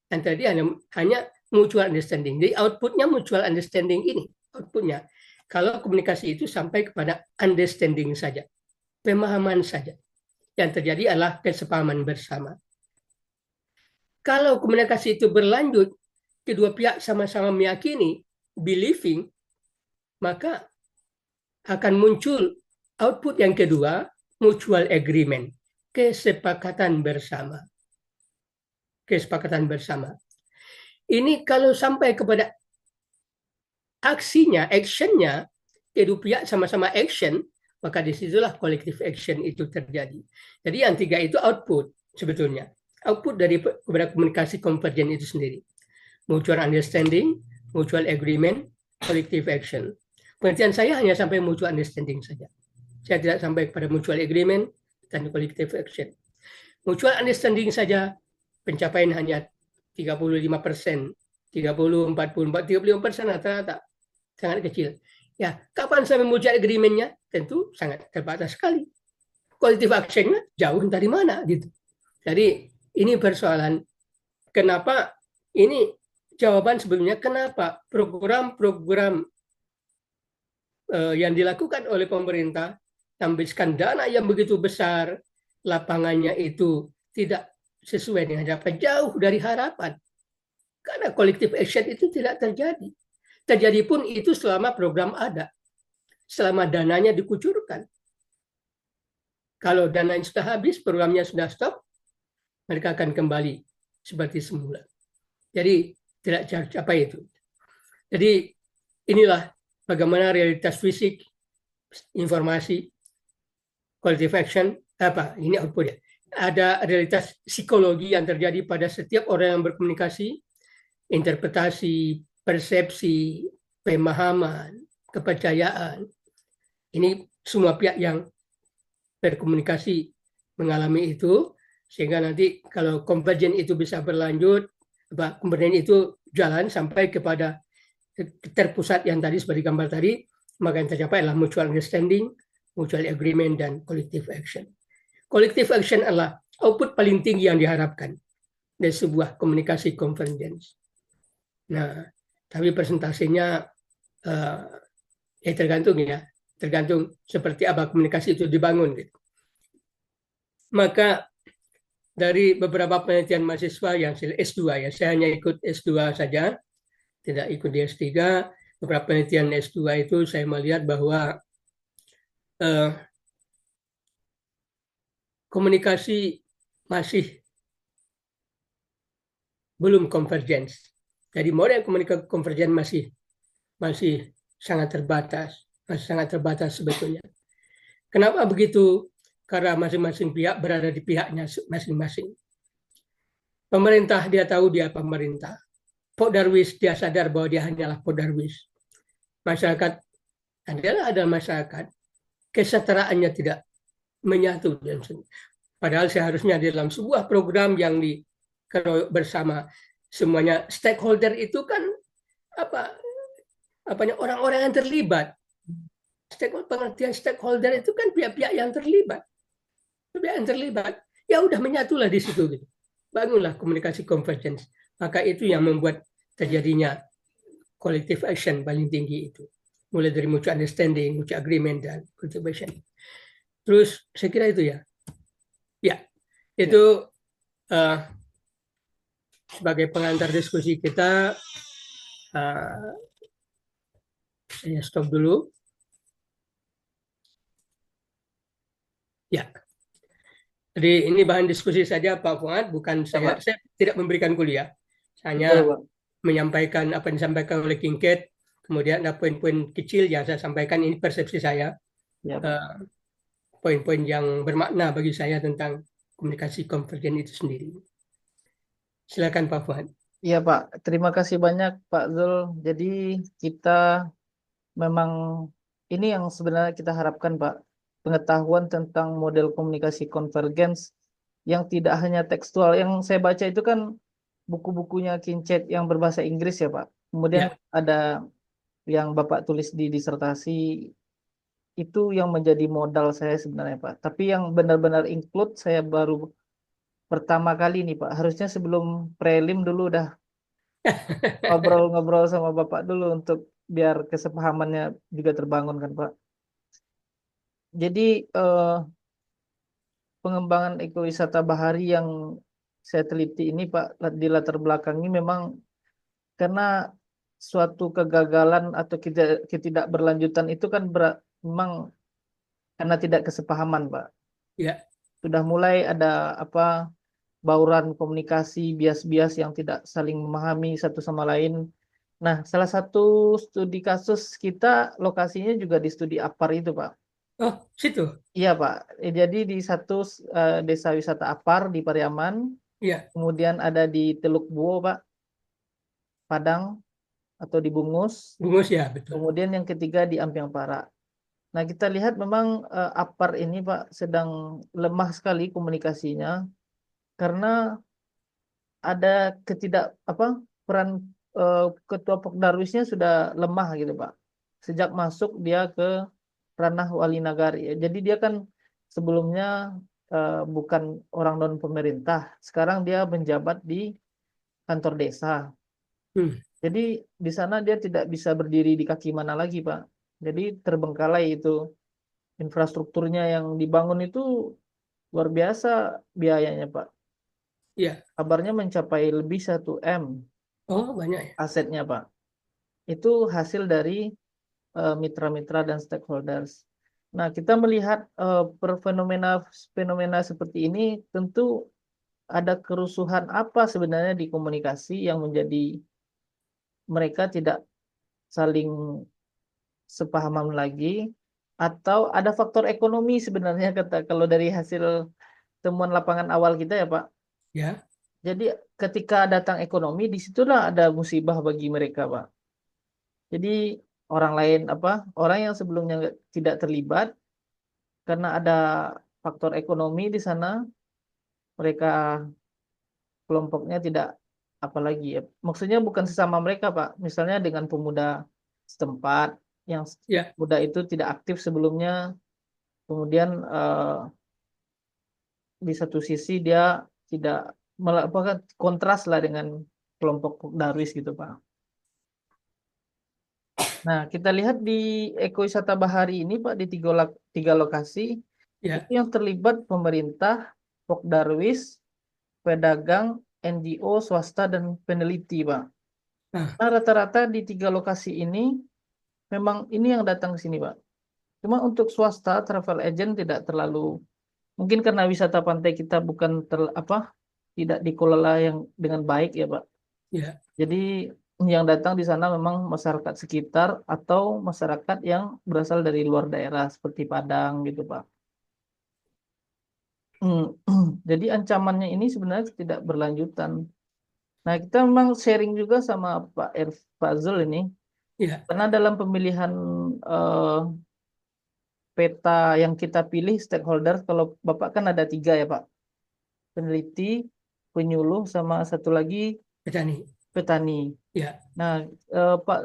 Yang terjadi hanya mutual understanding. Jadi outputnya mutual understanding ini, outputnya. Kalau komunikasi itu sampai kepada understanding saja, pemahaman saja. Yang terjadi adalah kesepahaman bersama. Kalau komunikasi itu berlanjut, kedua pihak sama-sama meyakini, believing, maka akan muncul output yang kedua, mutual agreement, kesepakatan bersama. Kesepakatan bersama. Ini kalau sampai kepada aksinya, actionnya, kedua pihak sama-sama action, maka disitulah collective action itu terjadi. Jadi yang tiga itu output sebetulnya. Output dari kepada komunikasi konvergen itu sendiri. Mutual understanding, mutual agreement, collective action. Penelitian saya hanya sampai mutual understanding saja. Saya tidak sampai kepada mutual agreement dan collective action. Mutual understanding saja pencapaian hanya 35%, 30, 40, 35% rata-rata. Sangat kecil. Ya, kapan sampai mutual agreement-nya? Tentu sangat terbatas sekali. Collective action-nya jauh dari mana gitu. Jadi ini persoalan kenapa ini jawaban sebelumnya kenapa program-program yang dilakukan oleh pemerintah, tambahkan dana yang begitu besar, lapangannya itu tidak sesuai dengan harapan, jauh dari harapan. Karena collective action itu tidak terjadi. Terjadi pun itu selama program ada, selama dananya dikucurkan. Kalau dananya sudah habis, programnya sudah stop, mereka akan kembali seperti semula. Jadi tidak apa itu. Jadi inilah bagaimana realitas fisik, informasi, collective action, ini outputnya. Ada realitas psikologi yang terjadi pada setiap orang yang berkomunikasi, interpretasi, persepsi, pemahaman, kepercayaan. Ini semua pihak yang berkomunikasi mengalami itu, sehingga nanti kalau convergence itu bisa berlanjut, kemudian itu jalan sampai kepada terpusat yang tadi seperti gambar tadi, maka yang tercapai adalah mutual understanding, mutual agreement, dan collective action. Collective action adalah output paling tinggi yang diharapkan dari sebuah komunikasi convergence. Nah, tapi presentasinya tergantung seperti apa komunikasi itu dibangun. Gitu. Maka dari beberapa penelitian mahasiswa yang S2 ya, saya hanya ikut S2 saja, tidak ikut di S3. Beberapa penelitian S2 itu saya melihat bahwa komunikasi masih belum convergence. Jadi model komunikasi convergence masih sangat terbatas sebetulnya. Kenapa begitu? Karena masing-masing pihak berada di pihaknya masing-masing. Pemerintah dia tahu dia pemerintah. Pak Darwis dia sadar bahwa dia hanyalah Pak Darwis. Masyarakat adalah masyarakat. Kesetaraannya tidak menyatu. Padahal seharusnya di dalam sebuah program yang bersama semuanya stakeholder itu kan orang-orang yang terlibat. Pengertian stakeholder itu kan pihak-pihak yang terlibat. Ya udah menyatulah di situ gitu. Bangunlah komunikasi convergence. Maka itu yang membuat terjadinya collective action paling tinggi itu. Mulai dari mutual understanding, mutual agreement, dan collective action. Terus saya kira itu ya. Ya, itu sebagai pengantar diskusi kita, saya stop dulu. Ya. Jadi ini bahan diskusi saja Pak Fuad, bukan saya tidak memberikan kuliah. Hanya menyampaikan apa yang disampaikan oleh King Kate, kemudian ada poin-poin kecil yang saya sampaikan, ini persepsi saya. Ya, poin-poin yang bermakna bagi saya tentang komunikasi konvergen itu sendiri. Silakan Pak Fuad. Iya Pak, terima kasih banyak Pak Zul. Jadi kita memang ini yang sebenarnya kita harapkan Pak, pengetahuan tentang model komunikasi konvergens yang tidak hanya tekstual. Yang saya baca itu kan buku-bukunya Kincet yang berbahasa Inggris ya Pak. Kemudian ada yang Bapak tulis di disertasi, itu yang menjadi modal saya sebenarnya Pak. Tapi yang benar-benar include saya baru pertama kali nih Pak. Harusnya sebelum prelim dulu udah ngobrol-ngobrol sama Bapak dulu untuk biar kesepahamannya juga terbangun kan Pak. Jadi pengembangan ekowisata bahari yang saya teliti ini Pak, di latar belakangnya memang karena suatu kegagalan atau ketidakberlanjutan itu kan memang karena tidak kesepahaman Pak. Ya. Sudah mulai ada bauran komunikasi, bias-bias yang tidak saling memahami satu sama lain. Nah, salah satu studi kasus kita lokasinya juga di studi Apar itu, Pak. Oh, situ? Iya, Pak. Jadi di satu desa wisata Apar di Pariaman. Iya. Kemudian ada di Teluk Buo, Pak. Padang atau di Bungus. Bungus ya, betul. Kemudian yang ketiga di Ampiang Para. Nah, kita lihat memang Apar ini, Pak, sedang lemah sekali komunikasinya karena ada peran ketua Pokdarwisnya sudah lemah gitu Pak. Sejak masuk dia ke ranah wali nagari. Jadi dia kan sebelumnya bukan orang non pemerintah. Sekarang dia menjabat di kantor desa. Jadi di sana dia tidak bisa berdiri di kaki mana lagi Pak. Jadi terbengkalai itu infrastrukturnya yang dibangun itu luar biasa biayanya, Pak. Ya. Kabarnya mencapai lebih 1 M Oh, banyak ya. asetnya, Pak. Itu hasil dari mitra-mitra dan stakeholders. Nah, kita melihat fenomena seperti ini, tentu ada kerusuhan apa sebenarnya di komunikasi yang menjadi mereka tidak saling sepahaman lagi, atau ada faktor ekonomi sebenarnya, kata kalau dari hasil temuan lapangan awal kita ya Pak. Ya. Jadi ketika datang ekonomi, disitulah ada musibah bagi mereka Pak. Jadi orang lain orang yang sebelumnya tidak terlibat karena ada faktor ekonomi di sana, mereka kelompoknya tidak apalagi ya. Maksudnya bukan sesama mereka Pak. Misalnya dengan pemuda setempat yang Ya. muda itu tidak aktif sebelumnya, kemudian di satu sisi dia tidak melakukan kontras lah dengan kelompok Darwis gitu Pak. Nah, kita lihat di ekowisata Bahari ini Pak, di tiga lokasi itu Ya. yang terlibat pemerintah, Darwis, pedagang, NGO, swasta dan peneliti Pak. Nah, Nah, rata-rata di tiga lokasi ini memang ini yang datang ke sini Pak. Cuma untuk swasta, travel agent tidak terlalu, mungkin karena wisata pantai kita bukan tidak dikelola yang dengan baik ya Pak. ya. Jadi yang datang di sana memang masyarakat sekitar atau masyarakat yang berasal dari luar daerah seperti Padang gitu Pak. Hmm, Jadi ancamannya ini sebenarnya tidak berlanjutan. Nah, kita memang sharing juga sama Pak Zul ini, Ya. karena dalam pemilihan eh, peta yang kita pilih stakeholder, kalau Bapak kan ada 3 ya Pak, peneliti, penyuluh, sama satu lagi Petani. petani. Ya. Nah, Pak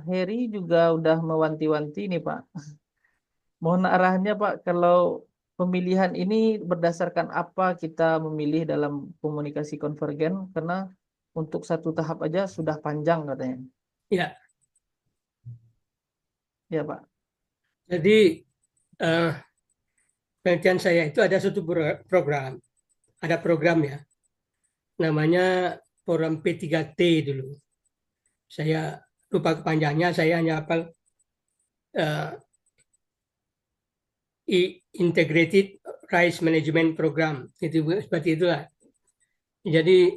Heri juga udah mewanti-wanti nih Pak. Mohon arahannya Pak, kalau pemilihan ini berdasarkan apa kita memilih dalam komunikasi konvergen, karena untuk satu tahap aja sudah panjang katanya. Ya. Ya Pak. Jadi eh, penelitian saya itu ada satu program, ada program ya, namanya program P3T dulu. Saya lupa kepanjangannya, saya hanya hafal eh, Integrated Rice Management Program, itu seperti itulah. Jadi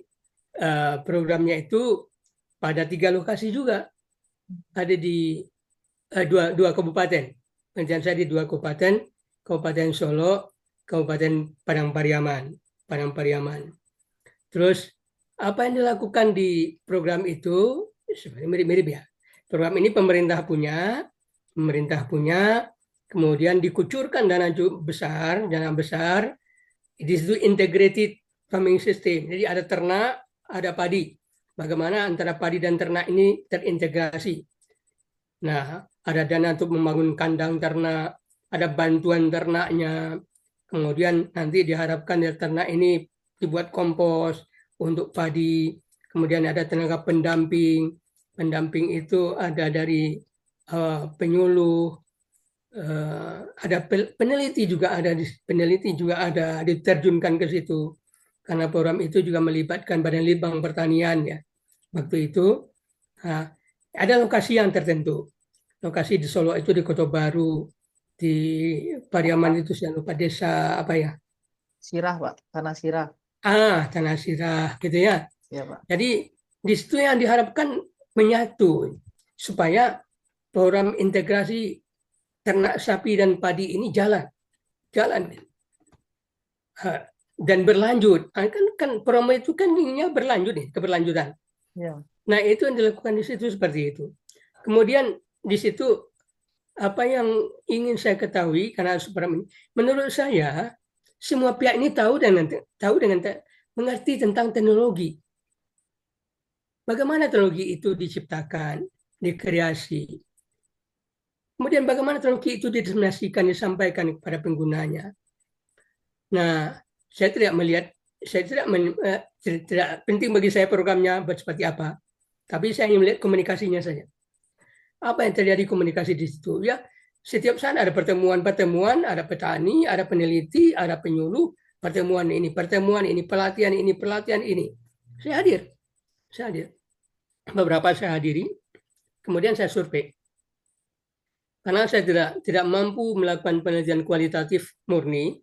programnya itu pada 3 lokasi juga, ada di dua kabupaten. Penelitian saya di 2 kabupaten, Kabupaten Solo, Kabupaten Padang Pariaman. Padang Pariaman. Terus apa yang dilakukan di program itu sebenarnya mirip-mirip ya. Program ini pemerintah punya, kemudian dikucurkan dana besar, di situ integrated farming system. Jadi ada ternak, ada padi. Bagaimana antara padi dan ternak ini terintegrasi. Nah, ada dana untuk membangun kandang ternak, ada bantuan ternaknya. Kemudian nanti diharapkan dari ternak ini dibuat kompos untuk padi. Kemudian ada tenaga pendamping. Pendamping itu ada dari penyuluh, ada peneliti juga ada diterjunkan ke situ. Karena program itu juga melibatkan Badan Litbang Pertanian ya. Waktu itu ada lokasi yang tertentu. Lokasi di Solo itu di Kota Baru, di Pariaman itu saya lupa desa apa ya. Sirah Pak, tanah sirah. Tanah Sirah gitu ya. Ya Pak. Jadi di situ yang diharapkan menyatu supaya program integrasi ternak sapi dan padi ini jalan dan berlanjut. Kan program itu kan inginnya berlanjut nih, keberlanjutan. Ya. Nah, itu yang dilakukan di situ seperti itu. Kemudian di situ apa yang ingin saya ketahui, karena menurut saya semua pihak ini tahu dengan mengerti tentang teknologi. Bagaimana teknologi itu diciptakan, dikreasi. Kemudian bagaimana teknologi itu didiseminasikan, disampaikan kepada penggunanya. Nah, saya tidak penting bagi saya programnya seperti apa, tapi saya ingin melihat komunikasinya saja. Apa yang terjadi komunikasi di situ? Ya, setiap saat ada pertemuan-pertemuan, ada petani, ada peneliti, ada penyuluh, pertemuan ini, pelatihan ini. Saya hadir, saya hadir. Beberapa saya hadiri, kemudian saya survei. Karena saya tidak mampu melakukan penelitian kualitatif murni,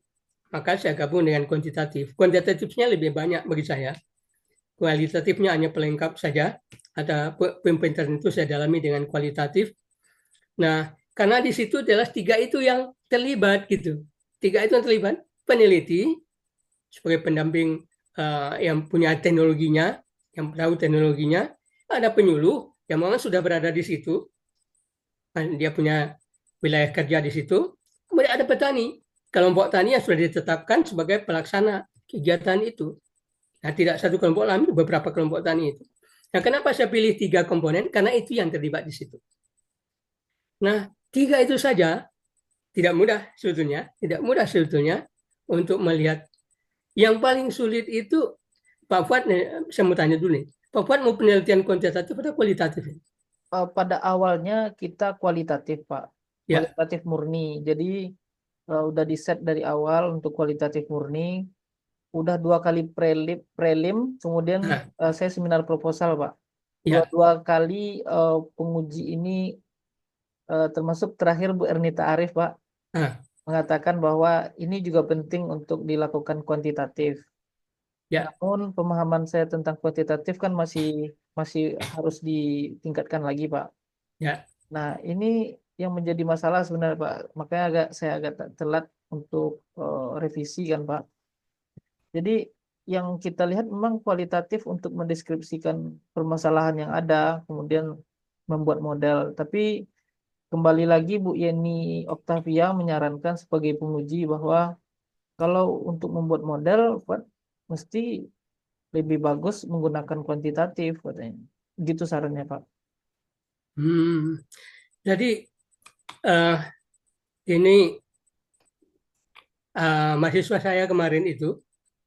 maka saya gabung dengan kuantitatif. Kuantitatifnya lebih banyak bagi saya. Kualitatifnya hanya pelengkap saja. Ada poin-poin tertentu saya dalami dengan kualitatif. Nah, karena di situ jelas tiga itu yang terlibat gitu. Tiga itu yang terlibat, peneliti sebagai pendamping yang punya teknologinya, yang tahu teknologinya, ada penyuluh yang memang sudah berada di situ, dia punya wilayah kerja di situ. Kemudian ada petani, kelompok tani yang sudah ditetapkan sebagai pelaksana kegiatan itu. Nah, tidak satu kelompok lain, beberapa kelompok tani itu. Nah, kenapa saya pilih tiga komponen? Karena itu yang terlibat di situ. Nah, tiga itu saja tidak mudah sebetulnya untuk melihat. Yang paling sulit itu, Pak Fuad, saya mau tanya dulu nih, Pak Fuad mau penelitian kuantitatif atau kualitatif? Pada awalnya kita kualitatif, Pak. Ya, Kualitatif murni. Jadi udah di set dari awal untuk kualitatif murni. Udah 2 kali prelim, kemudian nah, saya seminar proposal, Pak. ya, Dua kali penguji ini, termasuk terakhir Bu Ernita Arif, Pak, nah, mengatakan bahwa ini juga penting untuk dilakukan kuantitatif. ya, Namun pemahaman saya tentang kuantitatif kan masih masih harus ditingkatkan lagi, Pak. ya. Nah, ini yang menjadi masalah sebenarnya, Pak. Makanya saya agak telat untuk revisi kan, Pak. Jadi yang kita lihat memang kualitatif untuk mendeskripsikan permasalahan yang ada, kemudian membuat model. Tapi kembali lagi Bu Yeni Octavia menyarankan sebagai penguji bahwa kalau untuk membuat model, Pak, mesti lebih bagus menggunakan kuantitatif katanya. Gitu sarannya, Pak. Jadi uh, ini mahasiswa saya kemarin itu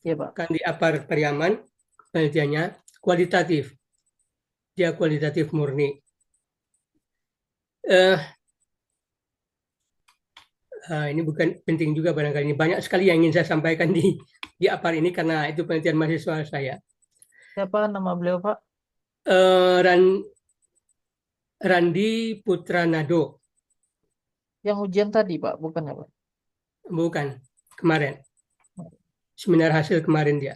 Iya, Pak. kan di Apar Pariaman, penelitiannya kualitatif, dia kualitatif murni. Uh, ini bukan penting juga barangkali, ini banyak sekali yang ingin saya sampaikan di Apar ini karena itu penelitian mahasiswa saya. Siapa nama beliau, Pak? Randi Putranado. Yang ujian tadi, Pak, bukan ya, Pak? Bukan, kemarin. Seminar hasil kemarin dia.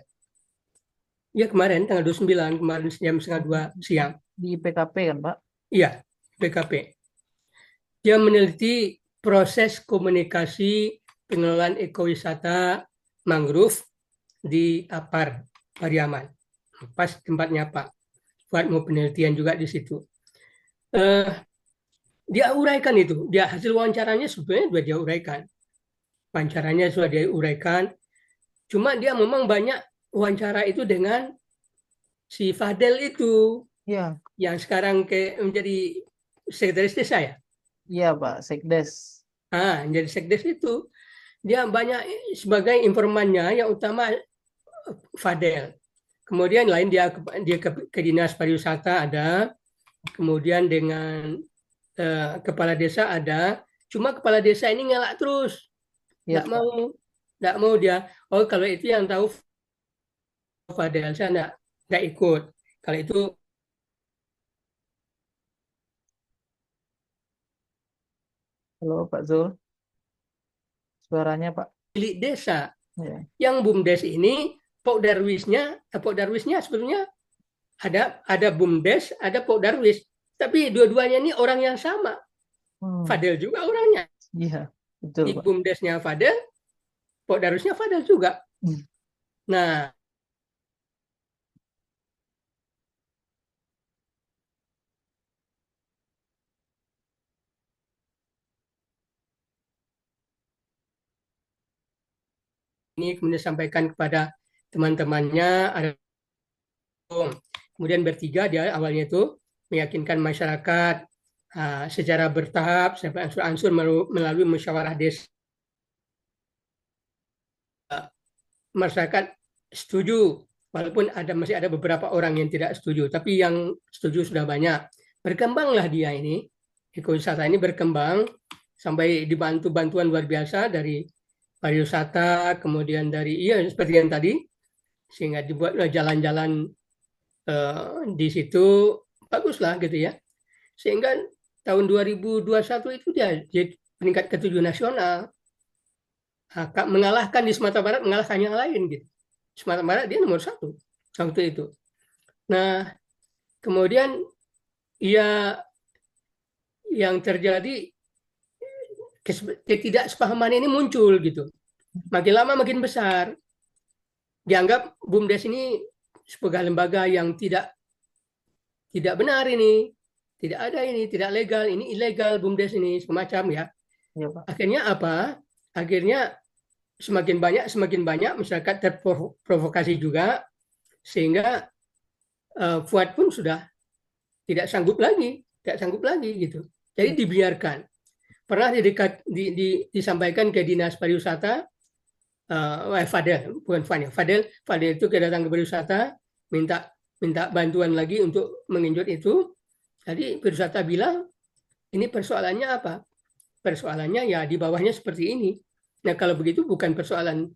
Ya kemarin, tanggal 29, kemarin jam setengah 2 siang. Di PKP kan, Pak? Iya, PKP. Dia meneliti proses komunikasi pengelolaan ekowisata mangrove di Apar, Pariaman. Pas tempatnya Pak buat mau penelitian juga di situ. Dia uraikan itu, dia hasil wawancaranya sebenarnya sudah dia uraikan. Wawancaranya sudah dia uraikan, cuma dia memang banyak wawancara itu dengan si Fadel itu, Iya, yang sekarang menjadi sekretaris desa ya. iya, Pak, Sekdes. Jadi sekdes itu dia banyak sebagai informannya yang utama Fadel. Kemudian lain dia ke dinas pariwisata ada, kemudian dengan kepala desa ada. Cuma kepala desa ini ngelak terus, Iya, nggak Pak. mau, nggak mau dia. Oh kalau itu yang tahu Fadel, saya nggak ikut. Kalau itu Halo, Pak Zul. Suaranya, Pak. milik desa. Ya. Yang BUMDes ini Pok Darwisnya sebetulnya ada BUMDes, ada Pok Darwis. Tapi dua-duanya ini orang yang sama. Fadel juga orangnya. Iya, betul, Di Pak. BUMDesnya Fadel, Pok Darwisnya Fadel juga. Nah, ini kemudian sampaikan kepada teman-temannya, ada kemudian bertiga dia awalnya itu meyakinkan masyarakat secara bertahap sampai ansur-ansur melalui musyawarah desa. Masyarakat setuju, walaupun masih ada beberapa orang yang tidak setuju, tapi yang setuju sudah banyak. Berkembanglah dia ini Ekowisata ini berkembang sampai dibantu bantuan luar biasa dari pariwisata, kemudian dari seperti yang tadi, sehingga dibuat jalan-jalan di situ baguslah gitu ya. Sehingga tahun 2021 itu dia jadi peringkat ke-7 nasional. Mengalahkan di Sumatera Barat, mengalahkan yang lain gitu. Sumatera Barat dia nomor 1 waktu itu. Nah, kemudian ya yang terjadi ketidaksepahaman ini muncul gitu. Makin lama makin besar. Dianggap BUMDes ini sebagai lembaga yang tidak benar ini, tidak ada ini, tidak legal, ini ilegal BUMDes ini semacam ya. Ya, Pak. Akhirnya apa? Akhirnya semakin banyak masyarakat terprovokasi juga, sehingga Fuad pun sudah tidak sanggup lagi gitu. Jadi dibiarkan. Pernah disampaikan ke Dinas Pariwisata, Fadel, bukan Fadel itu kedatang ke pariwisata, minta bantuan lagi untuk menginjot itu. Jadi pariwisata bilang, ini persoalannya apa? Persoalannya ya di bawahnya seperti ini. Nah, kalau begitu bukan persoalan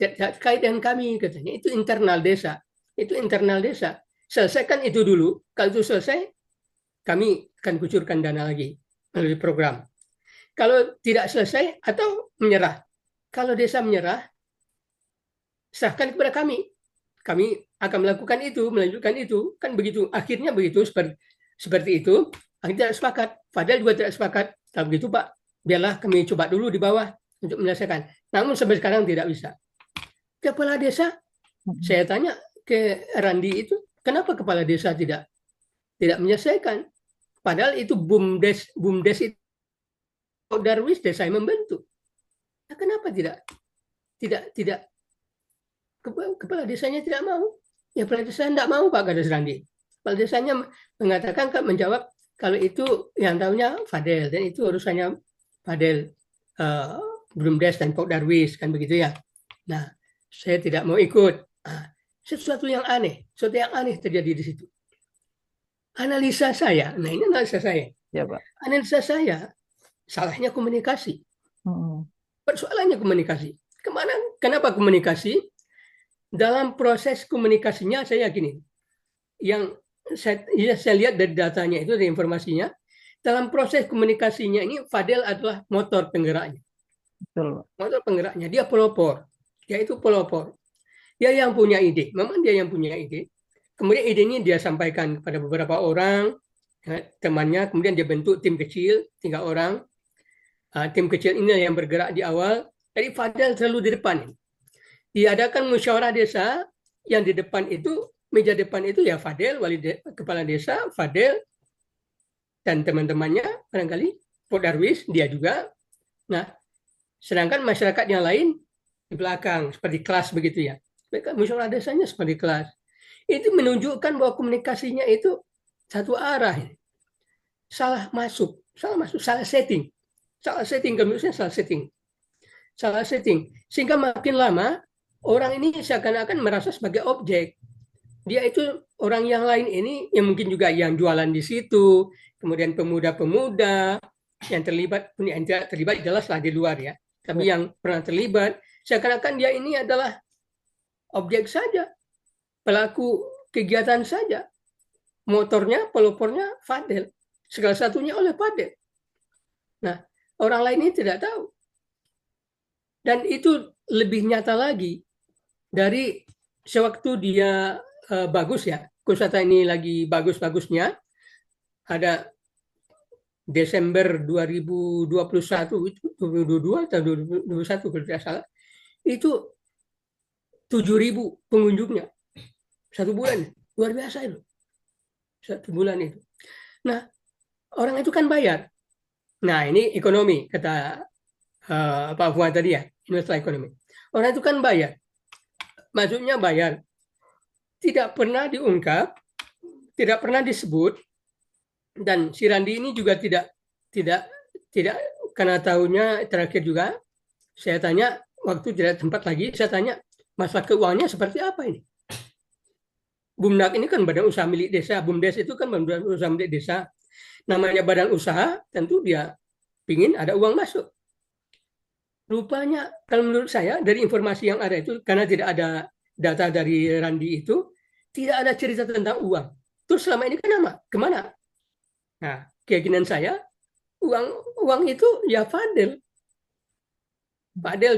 terkait dengan kami, katanya. Itu internal desa. Selesaikan itu dulu. Kalau itu selesai, kami akan kucurkan dana lagi melalui program. Kalau tidak selesai atau menyerah. Kalau desa menyerah, serahkan kepada kami. Kami akan melakukan itu, melanjutkan itu. Kan begitu. Akhirnya begitu, seperti itu. Akhirnya tidak sepakat. Padahal juga tidak sepakat. Kalau begitu Pak, biarlah kami coba dulu di bawah untuk menyelesaikan. Namun sampai sekarang tidak bisa. Kepala desa, saya tanya ke Randi itu, kenapa kepala desa tidak menyelesaikan? Padahal itu BUMDes itu Darwis desa yang membentuk. Nah, kenapa tidak kepala desanya tidak mau? Ya kepala desa tidak mau Pak, kata Randi. Kepala desanya mengatakan, menjawab kalau itu yang tahunya Fadel, dan itu urusannya Fadel, BUMDes dan Pok Darwis, kan begitu ya. Nah, saya tidak mau ikut. Nah, sesuatu yang aneh terjadi di situ. Analisa saya, nah ini analisa saya. Ya, Pak. Analisa saya, salahnya komunikasi. Persoalannya komunikasi. Kenapa komunikasi? Dalam proses komunikasinya saya yakini, yang saya lihat dari datanya itu, dari informasinya, dalam proses komunikasinya ini Fadel adalah motor penggeraknya. Betul. Motor penggeraknya, dia pelopor. Dia itu pelopor. Dia yang punya ide, memang dia yang punya ide. Kemudian idenya dia sampaikan kepada beberapa orang, temannya, kemudian dia bentuk tim kecil, 3 orang. Tim kecil ini yang bergerak di awal. Jadi Fadel selalu di depan. Diadakan musyawarah desa, yang di depan itu, meja depan itu ya Fadel, kepala desa, Fadel, dan teman-temannya, barangkali, Pak Darwis, dia juga. Nah, sedangkan masyarakat yang lain di belakang, seperti kelas begitu ya. Musyawarah desanya seperti kelas. Itu menunjukkan bahwa komunikasinya itu satu arah. Salah setting. Salah setting. Sehingga makin lama, orang ini seakan-akan merasa sebagai objek. Dia itu orang yang lain ini, yang mungkin juga yang jualan di situ, kemudian pemuda-pemuda yang terlibat, yang tidak terlibat jelaslah di luar ya. Tapi yang pernah terlibat, seakan-akan dia ini adalah objek saja, pelaku kegiatan saja. Motornya, pelopornya Fadel. Segala satunya oleh Fadel. Nah, orang lain ini tidak tahu. Dan itu lebih nyata lagi dari sewaktu dia bagus ya. Kusata ini lagi bagus-bagusnya. Ada Desember 2021, itu 2022 atau 2021 kalau tidak salah. Itu 7.000 pengunjungnya. 1 bulan. Luar biasa itu. 1 bulan itu. Nah, orang itu kan bayar. Nah, ini ekonomi, kata Pak Fuad tadi ya, investor ekonomi. Orang itu kan bayar. Maksudnya bayar. Tidak pernah diungkap, tidak pernah disebut, dan si Randi ini juga tidak karena tahunya terakhir juga, saya tanya, waktu tidak tempat lagi, saya tanya, masalah keuangannya seperti apa ini? BUMDAK ini kan badan usaha milik desa, BUMDes itu kan badan usaha milik desa. Namanya badan usaha, tentu dia ingin ada uang masuk. Rupanya, kalau menurut saya, dari informasi yang ada itu, karena tidak ada data dari Randi itu, tidak ada cerita tentang uang. Terus selama ini kemana? Nah, keyakinan saya, uang itu ya Fadel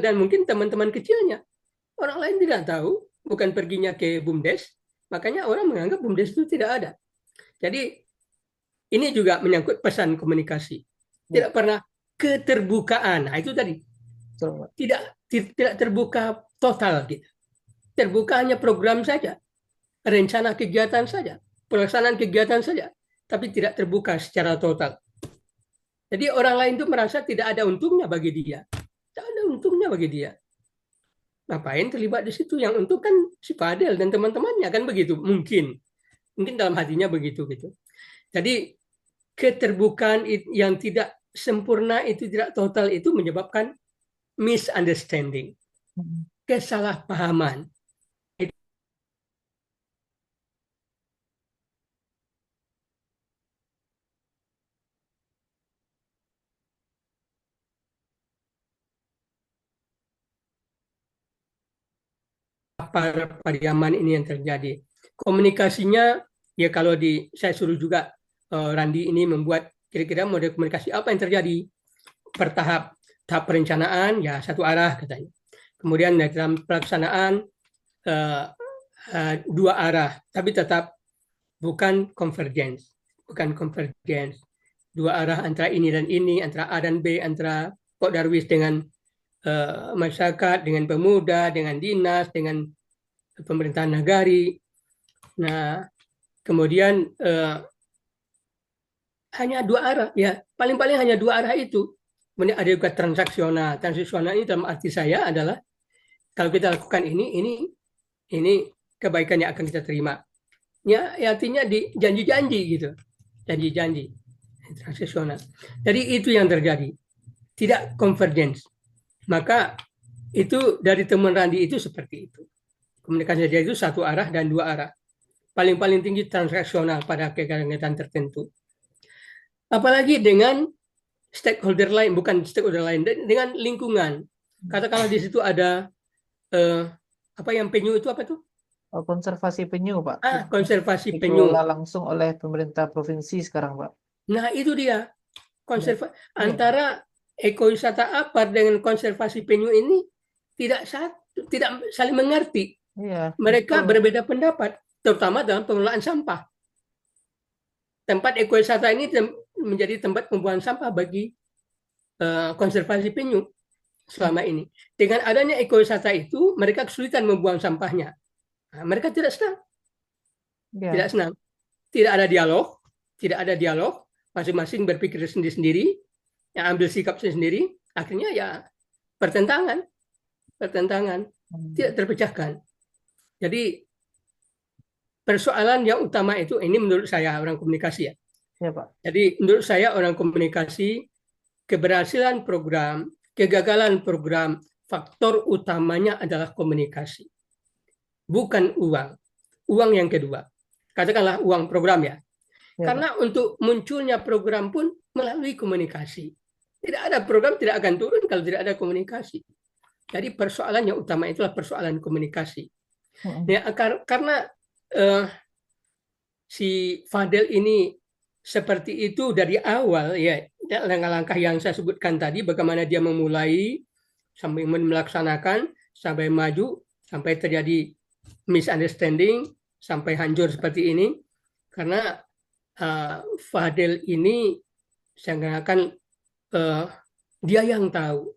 dan mungkin teman-teman kecilnya. Orang lain tidak tahu, bukan perginya ke BUMDes, makanya orang menganggap BUMDes itu tidak ada. Jadi ini juga menyangkut pesan komunikasi. Tidak pernah keterbukaan. Nah, itu tadi. Tidak terbuka total gitu. Terbuka hanya program saja, rencana kegiatan saja, pelaksanaan kegiatan saja, tapi tidak terbuka secara total. Jadi orang lain itu merasa tidak ada untungnya bagi dia. Tidak ada untungnya bagi dia. Ngapain terlibat di situ? Yang untung kan si Fadel dan teman-temannya, kan begitu. Mungkin dalam hatinya begitu gitu. Jadi keterbukaan yang tidak sempurna itu, tidak total, itu menyebabkan misunderstanding, kesalahpahaman. Pariaman ini yang terjadi. Komunikasinya, ya kalau saya suruh juga Randi ini membuat kira-kira model komunikasi apa yang terjadi per tahap perencanaan, ya satu arah katanya. Kemudian dalam pelaksanaan dua arah, tapi tetap bukan convergence. Dua arah antara ini dan ini, antara A dan B, antara Pok Darwis dengan masyarakat, dengan pemuda, dengan dinas, dengan pemerintahan nagari. Nah, kemudian hanya dua arah, ya paling-paling hanya dua arah itu. Kemudian ada juga transaksional. Transaksional ini dalam arti saya adalah kalau kita lakukan ini kebaikan yang akan kita terima. Ya artinya di janji-janji gitu, janji-janji transaksional. Jadi itu yang terjadi, tidak convergence. Maka itu dari teman Randi itu seperti itu. Komunikasi dia itu satu arah dan dua arah. Paling tinggi transaksional pada kegiatan tertentu. Apalagi dengan stakeholder lain, bukan stakeholder lain, dengan lingkungan. Katakanlah di situ ada apa yang penyu itu apa tuh? Konservasi penyu, Pak. Konservasi penyu. Dikelola langsung oleh pemerintah provinsi sekarang, Pak. Nah, itu dia. Antara ekowisata Apar dengan konservasi penyu ini tidak saling mengerti. Iya, Mereka berbeda pendapat, terutama dalam pengelolaan sampah. Tempat ekowisata ini menjadi tempat pembuangan sampah bagi konservasi penyu selama ini. Dengan adanya ekowisata itu, mereka kesulitan membuang sampahnya. Nah, mereka tidak senang. Tidak senang. Tidak ada dialog. Masing-masing berpikir sendiri-sendiri, yang ambil sikap sendiri. Akhirnya ya pertentangan, tidak terpecahkan. Jadi persoalan yang utama itu, ini menurut saya orang komunikasi ya. Ya, Pak. Jadi menurut saya orang komunikasi, keberhasilan program, kegagalan program, faktor utamanya adalah komunikasi. Bukan uang. Uang yang kedua. Katakanlah uang program ya. Karena untuk munculnya program pun melalui komunikasi. Tidak ada program, tidak akan turun kalau tidak ada komunikasi. Jadi persoalan yang utama itulah persoalan komunikasi. Ya, karena si Fadel ini seperti itu dari awal, ya langkah-langkah yang saya sebutkan tadi, bagaimana dia memulai sampai melaksanakan, sampai maju, sampai terjadi misunderstanding, sampai hancur seperti ini. Karena Fadel ini seakan-akan dia yang tahu,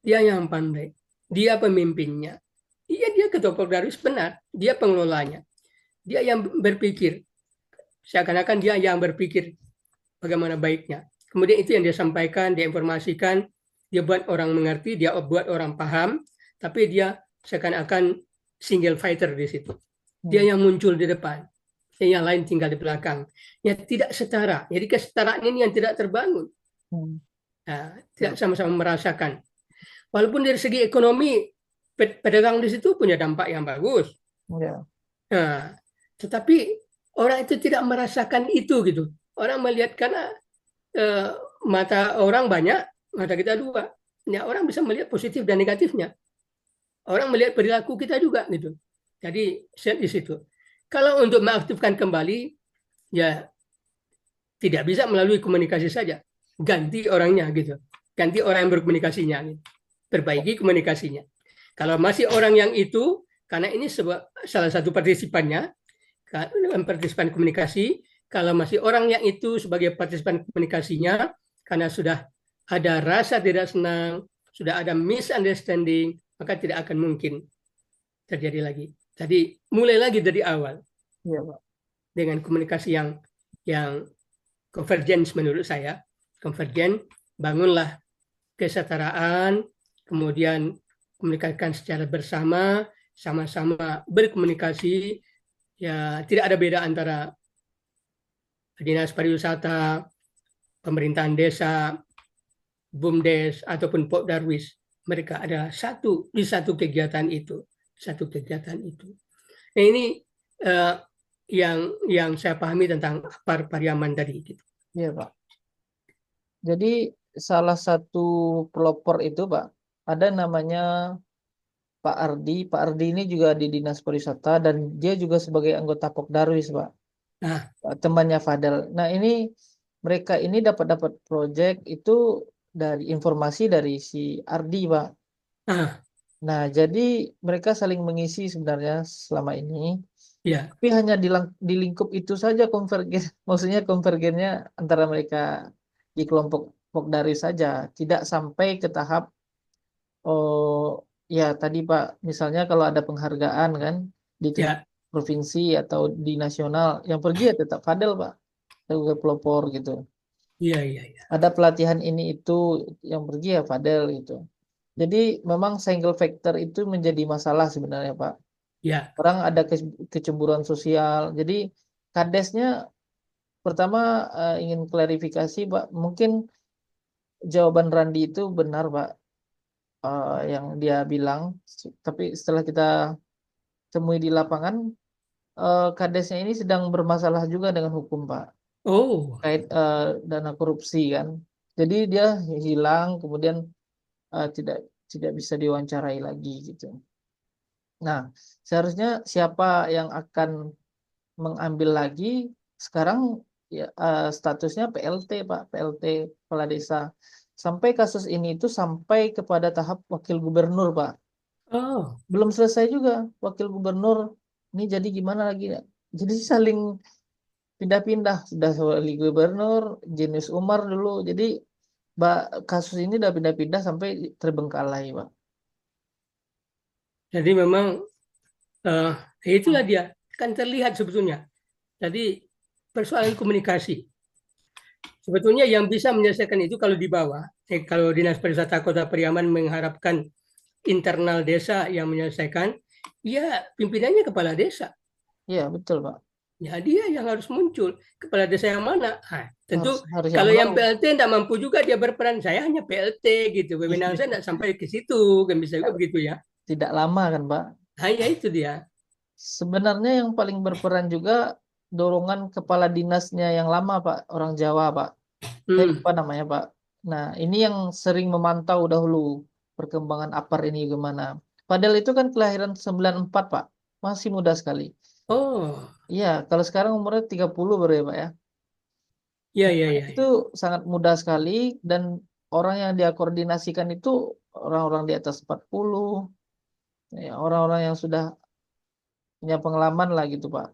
dia yang pandai, dia pemimpinnya. Iya, dia ketua Pok Darwis, benar, dia pengelolanya, dia yang berpikir, seakan-akan dia yang berpikir bagaimana baiknya. Kemudian itu yang dia sampaikan, dia informasikan, dia buat orang mengerti, dia buat orang paham, tapi dia seakan-akan single fighter di situ. Dia yang muncul di depan, yang lain tinggal di belakang. Ya tidak setara. Jadi kesetaraan ini yang tidak terbangun. Nah, tidak sama-sama merasakan. Walaupun dari segi ekonomi pedagang di situ punya dampak yang bagus. Ya. Nah, tetapi orang itu tidak merasakan itu gitu. Orang melihat karena mata orang banyak, mata kita dua. Ya, orang bisa melihat positif dan negatifnya. Orang melihat perilaku kita juga gitu. Jadi set di situ. Kalau untuk mengaktifkan kembali, ya tidak bisa melalui komunikasi saja. Ganti orangnya gitu. Ganti orang yang berkomunikasinya. Gitu. Perbaiki komunikasinya. Kalau masih orang yang itu, karena ini salah satu partisipannya, partisipan komunikasi, kalau masih orang yang itu sebagai partisipan komunikasinya, karena sudah ada rasa tidak senang, sudah ada misunderstanding, maka tidak akan mungkin terjadi lagi. Jadi mulai lagi dari awal Iya, Pak. dengan komunikasi yang convergence menurut saya. Convergent, bangunlah kesetaraan, kemudian komunikasikan secara bersama, sama-sama berkomunikasi, ya tidak ada beda antara dinas pariwisata, pemerintahan desa, BUMDes ataupun Pok Darwis. Mereka adalah satu di satu kegiatan itu, satu kegiatan itu. Nah ini yang saya pahami tentang Pariaman tadi. Gitu. Iya, Pak. Jadi salah satu pelopor itu, Pak, ada namanya Pak Ardi. Pak Ardi ini juga di Dinas Pariwisata dan dia juga sebagai anggota Pokdarwis, Pak. Nah, Temannya Fadel. Nah, ini mereka ini dapat proyek itu dari informasi dari si Ardi, Pak. nah, Nah, jadi mereka saling mengisi sebenarnya selama ini. ya, Tapi hanya di lingkup itu saja konvergen. Maksudnya konvergennya antara mereka di kelompok Pokdarwis saja. Tidak sampai ke tahap, oh ya tadi Pak, misalnya kalau ada penghargaan kan di tingkat ya, provinsi atau di nasional, yang pergi ya tetap Fadel Pak, sebagai pelopor gitu. iya, iya, iya, Ada pelatihan ini itu yang pergi ya Fadel gitu. Jadi memang single factor itu menjadi masalah sebenarnya Pak. ya, Orang ada kecemburuan sosial. Jadi kadesnya pertama ingin klarifikasi Pak, mungkin jawaban Randi itu benar Pak, yang dia bilang. Tapi setelah kita temui di lapangan, kadesnya ini sedang bermasalah juga dengan hukum Pak, oh, kait dana korupsi kan. Jadi dia hilang, kemudian tidak tidak bisa diwawancarai lagi gitu. Nah, seharusnya siapa yang akan mengambil lagi sekarang ya, statusnya PLT Pak, PLT Kepala Desa. Sampai kasus ini itu sampai kepada tahap wakil gubernur Pak. oh, Belum selesai juga wakil gubernur. Ini jadi gimana lagi ya? Jadi saling pindah-pindah. Sudah wali gubernur, Jenis Umar dulu. Jadi kasus ini udah pindah-pindah sampai terbengkalai Pak. jadi memang uh, Hmm. itulah dia kan terlihat sebetulnya. Jadi persoalan komunikasi. Sebetulnya yang bisa menyelesaikan itu kalau di bawah, kalau Dinas Pariwisata Kota Pariaman mengharapkan internal desa yang menyelesaikan, ya pimpinannya kepala desa. Iya betul Pak. Ya dia yang harus muncul. Kepala desa yang mana? Nah, tentu Harus harus yang kalau yang mau. PLT tidak mampu juga dia berperan. Saya hanya PLT gitu. Wewenang saya tidak sampai ke situ. Kan bisa juga begitu ya. Tidak lama kan Pak. Hanya itu dia. Sebenarnya yang paling berperan juga dorongan kepala dinasnya yang lama Pak, orang Jawa Pak. Saya Hmm. lupa namanya Pak. Nah, ini yang sering memantau dahulu perkembangan APAR ini gimana. Padahal itu kan kelahiran 94 Pak. Masih muda sekali. Oh, Iya, kalau sekarang umurnya 30 baru ya Pak ya. ya, Nah, ya, ya, itu ya. sangat mudah sekali dan orang yang dia koordinasikan itu orang-orang di atas 40, ya, orang-orang yang sudah punya pengalaman lah gitu Pak.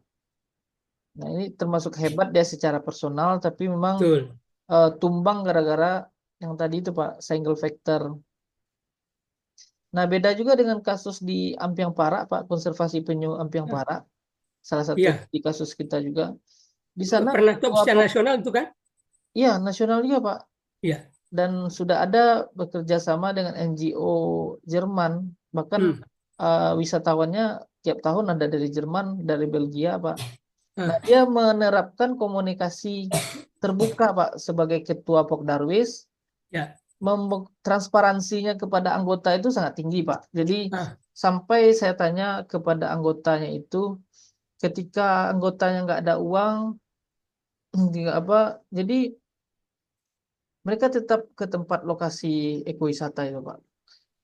Nah, ini termasuk hebat dia secara personal, tapi memang Betul. tumbang gara-gara yang tadi itu Pak, single factor. Nah, beda juga dengan kasus di Ampiang Parak, Pak, konservasi penyu Ampiang Parak, salah satu Ya, di kasus kita juga. Di sana pernah top ketua secara nasional itu kan? iya nasional juga, Pak. Ya. Dan sudah ada bekerja sama dengan NGO Jerman, bahkan Hmm. wisatawannya tiap tahun ada dari Jerman, dari Belgia, Pak. Nah, Ah, dia menerapkan komunikasi terbuka, Pak, sebagai ketua Pokdarwis. ya. Transparansinya kepada anggota itu sangat tinggi, Pak. Jadi Ah, sampai saya tanya kepada anggotanya itu, ketika anggotanya nggak ada uang, Jadi mereka tetap ke tempat lokasi ekowisata itu, Pak.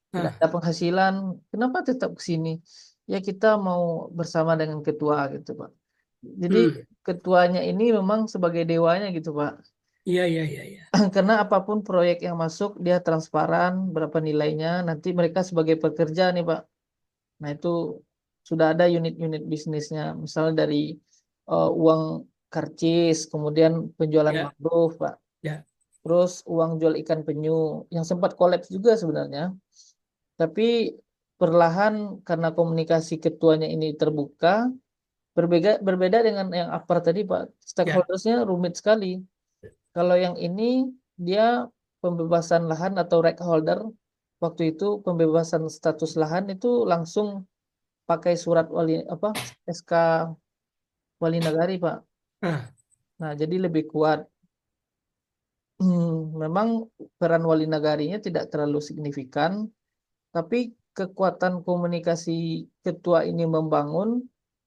Tidak Ah, ada penghasilan, kenapa tetap ke sini? Ya kita mau bersama dengan ketua gitu, Pak. Jadi hmm, ketuanya ini memang sebagai dewanya gitu, Pak. iya, iya, iya, iya. Karena apapun proyek yang masuk, dia transparan, berapa nilainya, nanti mereka sebagai pekerja nih, Pak. Nah, itu sudah ada unit-unit bisnisnya, misalnya dari uang karcis, kemudian penjualan Ya, mangrove, Pak. ya, Terus uang jual ikan penyu, yang sempat kolaps juga sebenarnya. Tapi perlahan karena komunikasi ketuanya ini terbuka, berbeda dengan yang upper tadi, Pak. ya. Stakeholdersnya rumit sekali. Kalau yang ini dia pembebasan lahan atau right holder, waktu itu pembebasan status lahan itu langsung pakai surat wali apa SK wali nagari, Pak. Ah, Nah, jadi lebih kuat. Memang peran wali nagarinya tidak terlalu signifikan, tapi kekuatan komunikasi ketua ini membangun,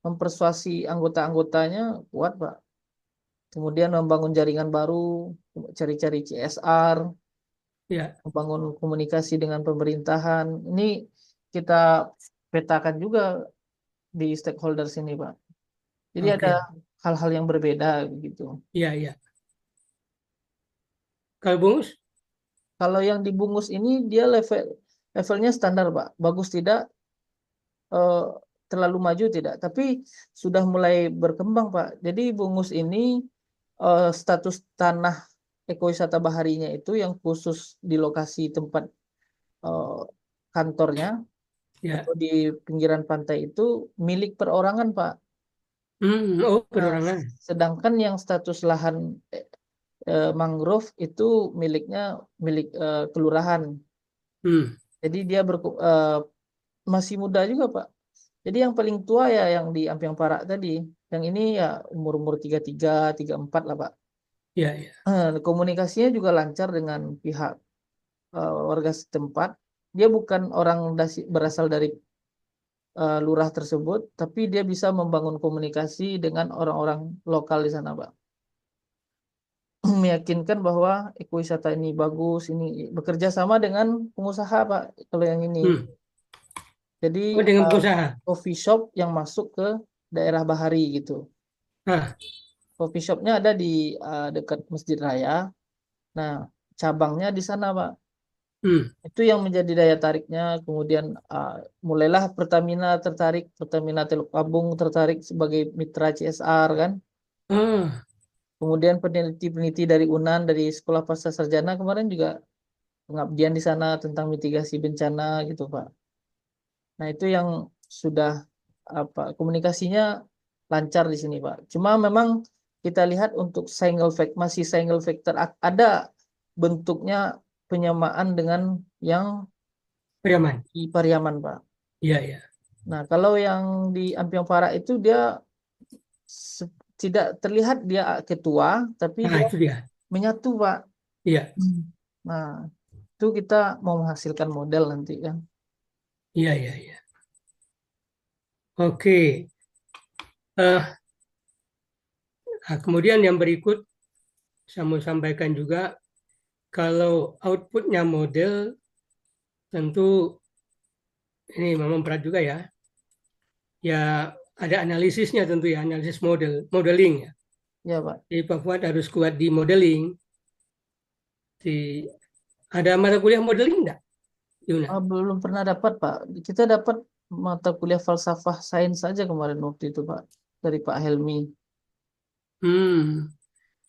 mempersuasi anggota-anggotanya kuat, Pak. Kemudian membangun jaringan baru, cari-cari CSR, ya, membangun komunikasi dengan pemerintahan. Ini kita petakan juga di stakeholders ini, Pak. Jadi ada oke. hal-hal yang berbeda begitu. Iya, iya. Kalau Bungus? Kalau yang dibungkus ini dia levelnya standar, Pak. Bagus tidak, eh, terlalu maju tidak, tapi sudah mulai berkembang, Pak. Jadi bungus ini status tanah ekowisata baharinya itu yang khusus di lokasi tempat eh, kantornya Ya. atau di pinggiran pantai itu milik perorangan, Pak. Oh, Nah, perorangan. sedangkan yang status lahan mangrove itu miliknya milik kelurahan. Hmm, Jadi dia masih muda juga, Pak. Jadi yang paling tua ya yang di Ampiang Parak tadi. Yang ini ya umur-umur 33, 34 lah, Pak. ya, ya. Komunikasinya juga lancar dengan pihak warga setempat. Dia bukan orang berasal dari lurah tersebut, tapi dia bisa membangun komunikasi dengan orang-orang lokal di sana, Pak. Meyakinkan bahwa ekowisata ini bagus, ini bekerja sama dengan pengusaha, Pak. Kalau yang ini, Hmm. jadi Oh, dengan uh, pengusaha. coffee shop yang masuk ke daerah Bahari gitu. Ah, Coffee shopnya ada di dekat Masjid Raya. Nah, cabangnya di sana, Pak. hmm. Itu yang menjadi daya tariknya. Kemudian mulailah Pertamina Teluk Abung tertarik sebagai mitra CSR kan. Ah, Kemudian peneliti-peneliti dari UNAN, dari Sekolah Pasca Sarjana kemarin juga pengabdian di sana tentang mitigasi bencana gitu, Pak. Nah, itu yang sudah komunikasinya lancar di sini, Pak. Cuma memang kita lihat untuk masih single factor ada bentuknya penyamaan dengan yang Priaman. di Pariaman, Pak. Iya, iya. Nah, kalau yang di Ampiang Para itu dia tidak terlihat dia ketua, tapi Nah, dia itu dia. menyatu, Pak. Iya, Nah, itu kita mau menghasilkan model nanti kan. iya, iya, iya. Oke. Eh, kemudian yang berikut saya mau sampaikan juga, kalau outputnya model, tentu ini memang berat juga ya. Ya, ada analisisnya tentu ya, analisis modeling ya. Ya, Pak. Jadi Pak Fuad harus kuat di modeling. Di, ada mata kuliah modeling enggak, Yuna? Belum pernah dapat, Pak. Kita dapat mata kuliah falsafah sains saja kemarin waktu itu, Pak. Dari Pak Helmi. Hmm.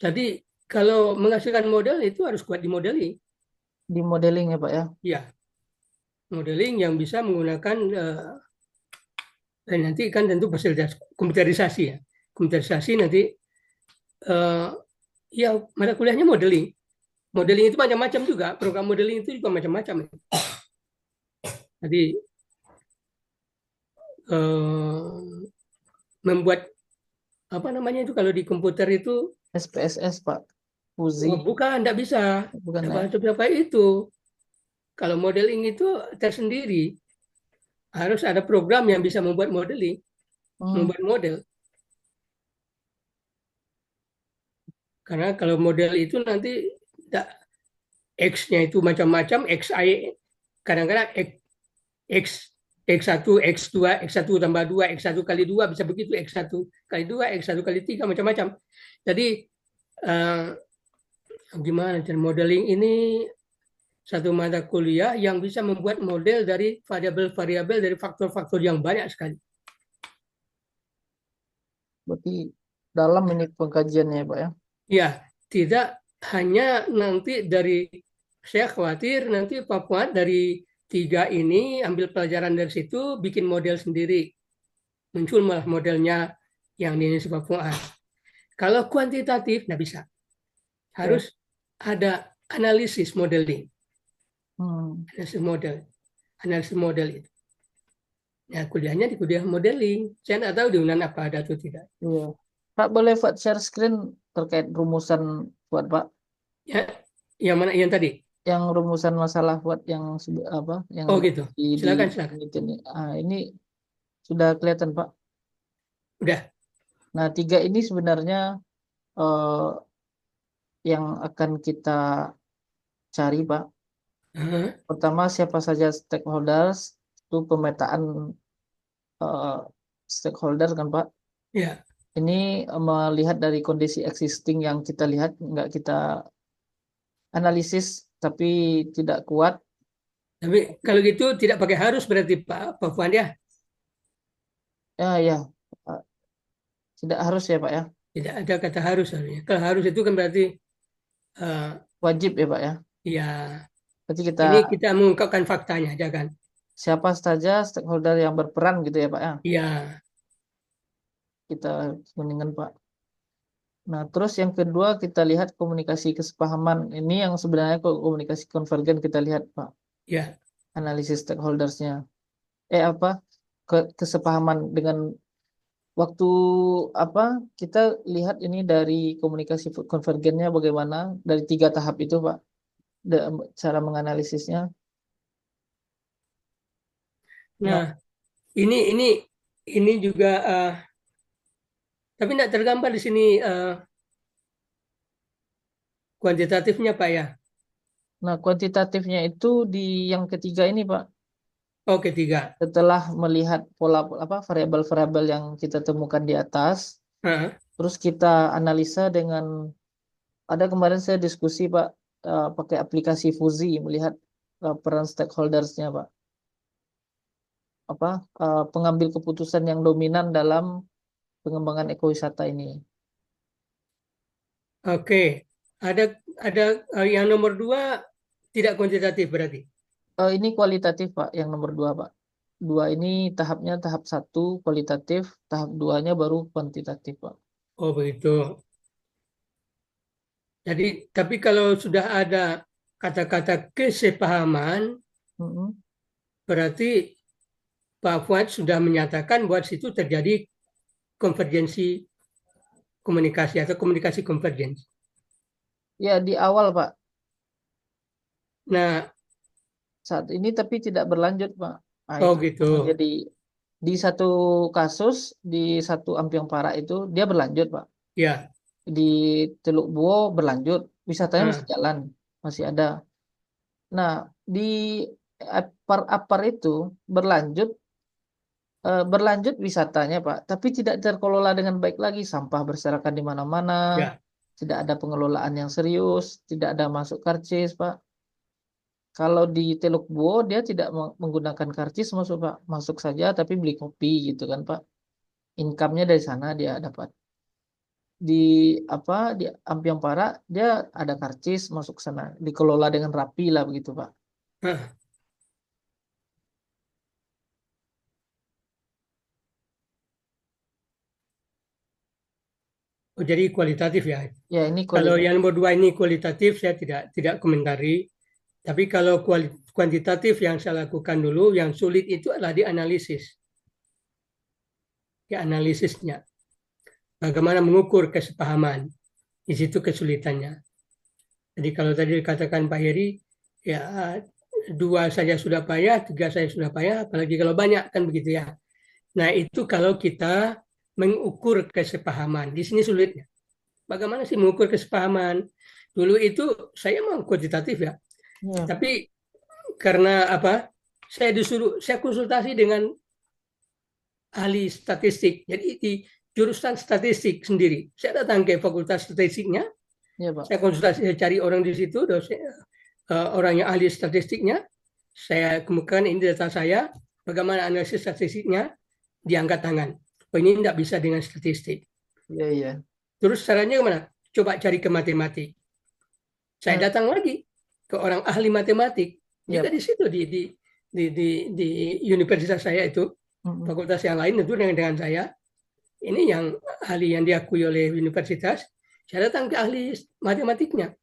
Jadi kalau menghasilkan model itu harus kuat di modeling. Di modeling ya, Pak ya. Ya, modeling yang bisa menggunakan nanti kan tentu fasilitas komputerisasi ya. Komputerisasi nanti eh, ya mata kuliahnya modeling. Modeling itu macam-macam juga. Program modeling itu juga macam-macam. Jadi eh, membuat apa namanya itu kalau di komputer itu SPSS, Pak. Fuzi. oh, bukan, tidak bisa. Bukan Tidak ya. sampai itu. Kalau modeling itu tersendiri harus ada program yang bisa membuat modeling, Hmm. membuat model. Karena kalau model itu nanti X-nya itu macam-macam, XI kadang-kadang X X1, X2, X1 tambah 2, X1 kali 2 bisa begitu, X1 kali 2, X1 kali 3, macam-macam. Jadi eh, gimana cara modeling ini satu mata kuliah yang bisa membuat model dari variabel-variabel dari faktor-faktor yang banyak sekali. Berarti dalam ini pengkajiannya ya Pak ya. Ya, tidak hanya nanti dari, saya khawatir nanti Papua dari 3 ini ambil pelajaran dari situ, bikin model sendiri. Muncul malah modelnya yang di Indonesia Papua. Kalau kuantitatif, nggak bisa. Ya. Harus ada analisis modeling. Hmm. Analisis model itu. Nah, kuliahnya di kuliah modeling. Saya nggak tahu di UNAN apa ada atau tidak. Iya. Pak boleh Fuad share screen terkait rumusan Fuad Pak? Ya, yang mana yang tadi? Yang rumusan masalah Fuad yang apa? Yang Oh gitu. di Silakan, silakan. ini. Ini sudah kelihatan Pak. Udah. Nah 3 ini sebenarnya eh, yang akan kita cari Pak. Hah? Pertama siapa saja stakeholders, itu pemetaan eh, stakeholder kan Pak. Ya. Ini melihat dari kondisi existing yang kita lihat, nggak kita analisis tapi tidak kuat. Tapi kalau gitu tidak pakai harus berarti Pak Fuan ya? Ya, ya, eh, tidak harus ya Pak ya. Tidak ada kata harus harusnya. Kalau harus itu kan berarti eh, Wajib ya Pak ya. ya Berarti kita ini kita mengungkapkan faktanya aja kan. siapa saja stakeholder yang berperan gitu ya Pak ya. Ya. Kita kuningan Pak. Nah, terus yang kedua kita lihat komunikasi kesepahaman. Ini yang sebenarnya komunikasi konvergen kita lihat Pak. Ya. Analisis stakeholdersnya. Apa? Kesepahaman dengan waktu apa kita lihat ini dari komunikasi konvergennya bagaimana dari 3 tahap itu Pak. Cara menganalisisnya. Nah, Nah, ini juga tapi tidak tergambar di sini kuantitatifnya Pak ya. nah kuantitatifnya itu di yang ketiga ini Pak. Oke, 3. Setelah melihat pola apa variabel-variabel yang kita temukan di atas, Hah? terus kita analisa dengan ada kemarin saya diskusi Pak pakai aplikasi Fuzi melihat peran stakeholdersnya Pak. Apa pengambil keputusan yang dominan dalam pengembangan ekowisata ini. Oke. Ada yang nomor 2 tidak kuantitatif berarti. Ini kualitatif Pak, yang nomor 2 Pak. 2 ini tahapnya tahap 1 kualitatif, tahap 2-nya baru kuantitatif Pak. Oh begitu. Jadi tapi kalau sudah ada kata-kata kesepahaman, Mm-mm. berarti Pak Fuad sudah menyatakan bahwa situ terjadi konvergensi komunikasi atau komunikasi konvergensi. Ya di awal Pak, Nah, saat ini tapi tidak berlanjut Pak. Nah, oh itu gitu. menjadi di satu kasus di satu Ampiang Parak itu dia berlanjut Pak. Ya. Di Teluk Buo berlanjut, wisatanya masih Nah, jalan, masih ada. Nah, di Apar itu berlanjut berlanjut wisatanya Pak, tapi tidak terkelola dengan baik lagi, sampah berserakan di mana-mana, ya. tidak ada pengelolaan yang serius, tidak ada masuk karcis Pak. Kalau di Teluk Buo dia tidak menggunakan karcis masuk Pak, masuk saja tapi beli kopi gitu kan Pak. Income-nya dari sana dia dapat. Di apa di Ampiang Para dia ada karcis masuk sana, dikelola dengan rapi lah begitu Pak. Nah, oh, jadi kualitatif ya. Ya ini Kalau kualitas. yang nomor 2 ini kualitatif, saya tidak komentari. Tapi kalau kuantitatif yang saya lakukan dulu, yang sulit itu adalah di analisis. Di analisisnya. Bagaimana mengukur kesepahaman. Di situ kesulitannya. Jadi kalau tadi dikatakan Pak Heri, ya 2 saja sudah payah, 3 saja sudah payah, apalagi kalau banyak kan begitu ya. Nah itu kalau kita mengukur kesepahaman. Di sini sulitnya. Bagaimana sih mengukur kesepahaman? Dulu itu saya mau kuantitatif ya, Ya, tapi karena apa? Saya konsultasi dengan ahli statistik. Jadi di jurusan statistik sendiri. Saya datang ke fakultas statistiknya, ya Pak. saya konsultasi, saya cari orang di situ, dosen, orang yang ahli statistiknya. Saya kemukakan ini data saya, bagaimana analisis statistiknya, diangkat tangan. Oh, ini tidak bisa dengan statistik. Iya, iya. Terus caranya kemana? Coba cari ke matematik. Saya Hmm, datang lagi ke orang ahli matematik. ya Juga di Pak. situ di universitas saya itu, Mm-mm. fakultas yang lain tentu dengan saya. Ini yang ahli yang diakui oleh universitas. Saya datang ke ahli matematiknya.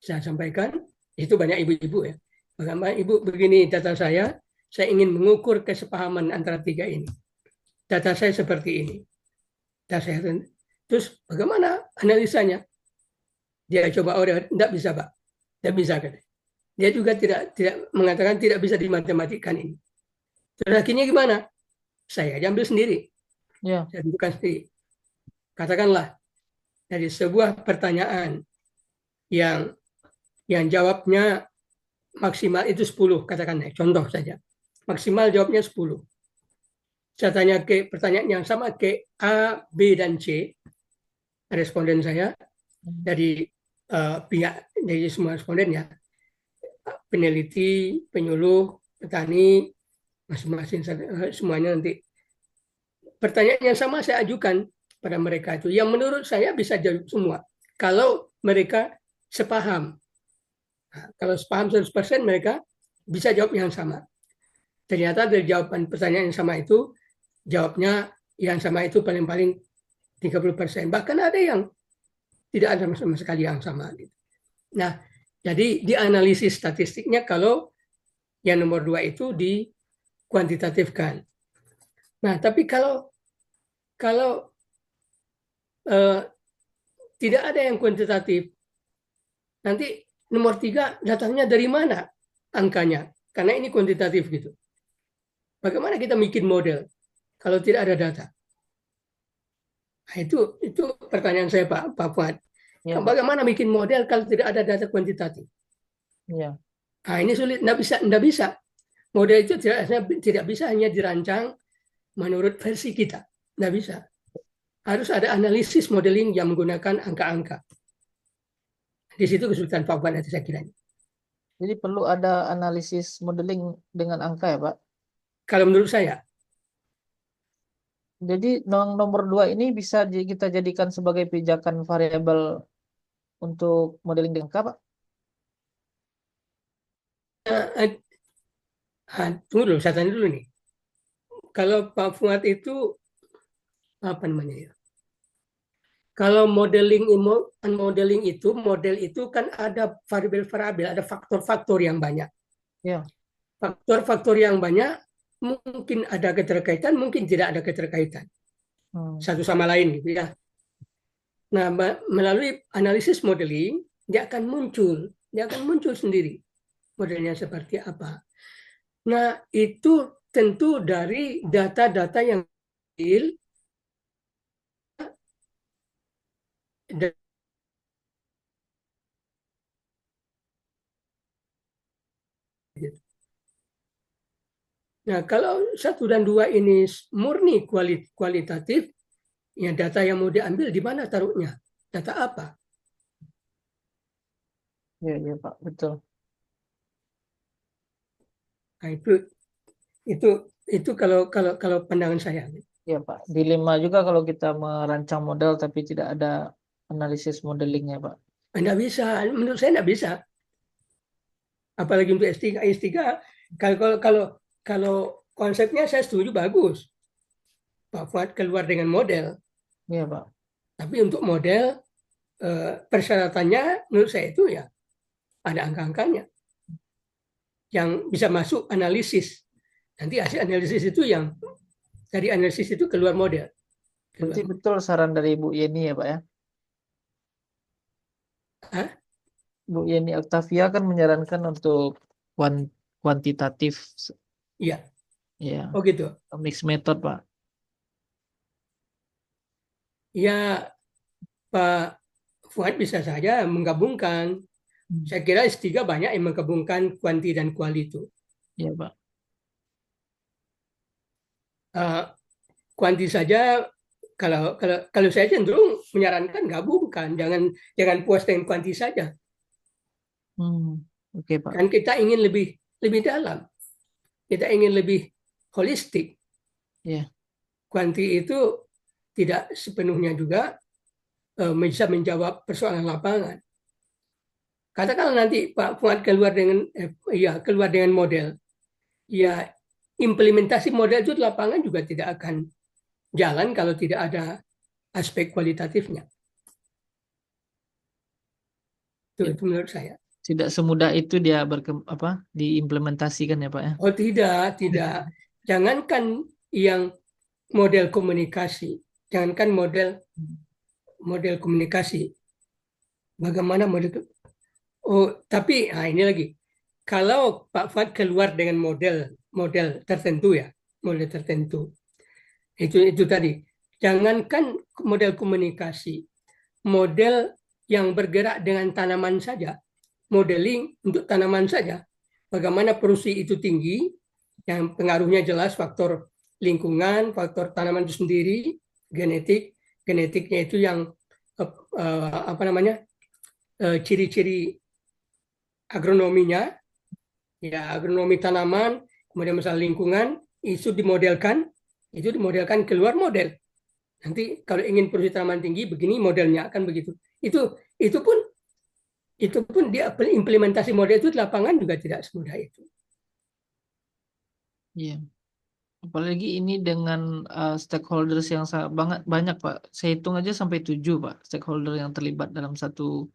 Saya sampaikan, itu banyak ibu-ibu ya. Bagaimana ibu begini data saya ingin mengukur kesepahaman antara tiga ini. Data saya seperti ini. Data saya, terus bagaimana analisanya? Dia coba, oh tidak bisa Pak, tidak bisa. Dia juga tidak mengatakan tidak bisa dimatematikkan ini. Terus akhirnya gimana? Saya ambil sendiri, Ya, saya tentukan sendiri. Katakanlah dari sebuah pertanyaan yang jawabnya maksimal itu 10, katakan contoh saja. Maksimal jawabnya 10. Saya tanya ke pertanyaan yang sama ke A, B, dan C, responden saya dari pihak dari semua responden ya, peneliti, penyuluh, petani, masing-masing semuanya nanti. Pertanyaan yang sama saya ajukan pada mereka itu, yang menurut saya bisa jawab semua. Kalau mereka sepaham, kalau sepaham 100% mereka bisa jawab yang sama. Ternyata dari jawaban pertanyaan yang sama itu, jawabnya yang sama itu paling-paling 30%. Bahkan ada yang tidak ada sama sekali yang sama. Nah, jadi dianalisis statistiknya kalau yang nomor 2 itu dikuantitatifkan. Nah, tapi kalau kalau eh, tidak ada yang kuantitatif, nanti nomor 3 datangnya dari mana angkanya? Karena ini kuantitatif gitu. Bagaimana kita bikin model kalau tidak ada data? Nah, itu pertanyaan saya Pak Fuad. ya Pak. Bagaimana bikin model kalau tidak ada data kuantitatif? Ya. Nah, ini sulit, tidak bisa. Model itu tidak bisa hanya dirancang menurut versi kita, tidak bisa. Harus ada analisis modeling yang menggunakan angka-angka. Di situ kesulitan Pak Fuad nanti saya kira. Jadi perlu ada analisis modeling dengan angka ya Pak. Kalau menurut saya, Jadi nomor dua ini bisa kita jadikan sebagai pijakan variabel untuk modeling dengan angka Pak. eh, tunggu dulu, saya tanya dulu nih. Kalau Pak Fuad itu apa namanya ya? Kalau modeling itu, model itu kan ada variabel-variabel, ada faktor-faktor yang banyak. Ya. Faktor-faktor yang banyak mungkin ada keterkaitan, mungkin tidak ada keterkaitan Hmm. satu sama lain gitu ya. Nah, melalui analisis modeling dia akan muncul sendiri modelnya seperti apa. Nah, itu tentu dari data-data yang kecil. Nah, kalau 1 dan 2 ini murni kualitatif, ya data yang mau diambil di mana taruhnya? Data apa? Ya, ya Pak, betul. Nah, itu itu kalau pandangan saya. Ya Pak, dilema juga kalau kita merancang model tapi tidak ada analisis modelingnya Pak. Anda bisa, menurut saya tidak bisa. Apalagi untuk S3, S3 kalau konsepnya saya setuju bagus. Pak Fuad keluar dengan model, Ya Pak. tapi untuk model persyaratannya menurut saya itu ya ada angka-angkanya yang bisa masuk analisis. Nanti hasil analisis itu yang dari analisis itu keluar model. Berarti Keluar. betul saran dari Bu Yeni ya Pak ya. Hah? Bu Yeni Octavia kan menyarankan untuk kuantitatif Iya. ya, Oh gitu. mixed method Pak. Ya Pak Fuad bisa saja menggabungkan. Saya kira S3 banyak yang menggabungkan kuanti dan kuali itu. Ya, Pak. Eh, kuanti saja, kalau saya cenderung menyarankan gabungkan, jangan puas dengan kuanti saja. Oke, Pak. Kan kita ingin lebih lebih dalam, kita ingin lebih holistik. Ya. Kuanti itu tidak sepenuhnya juga bisa menjawab persoalan lapangan. Katakanlah nanti Pak Fuad keluar dengan model, ya implementasi model itu di lapangan juga tidak akan jalan kalau tidak ada aspek kualitatifnya. Ya. Itu menurut saya. Tidak semudah itu dia diimplementasikan ya, Pak ya. Oh tidak. Jangankan yang jangankan model komunikasi. Bagaimana model? Oh, tapi ini lagi. Kalau Pak Fuad keluar dengan model tertentu ya, model tertentu. Itu tadi. Jangankan model komunikasi, model yang bergerak dengan tanaman saja, modeling untuk tanaman saja. Bagaimana produksi itu tinggi, yang pengaruhnya jelas faktor lingkungan, faktor tanaman itu sendiri, genetiknya itu yang ciri-ciri agronominya, ya agronomi tanaman, kemudian masalah lingkungan, itu dimodelkan keluar model. Nanti kalau ingin produksi tanaman tinggi begini modelnya akan begitu. Itu pun dia implementasi model itu di lapangan juga tidak semudah itu. Iya. Apalagi ini dengan stakeholders yang sangat banyak, Pak. Saya hitung aja sampai 7, Pak, stakeholder yang terlibat dalam satu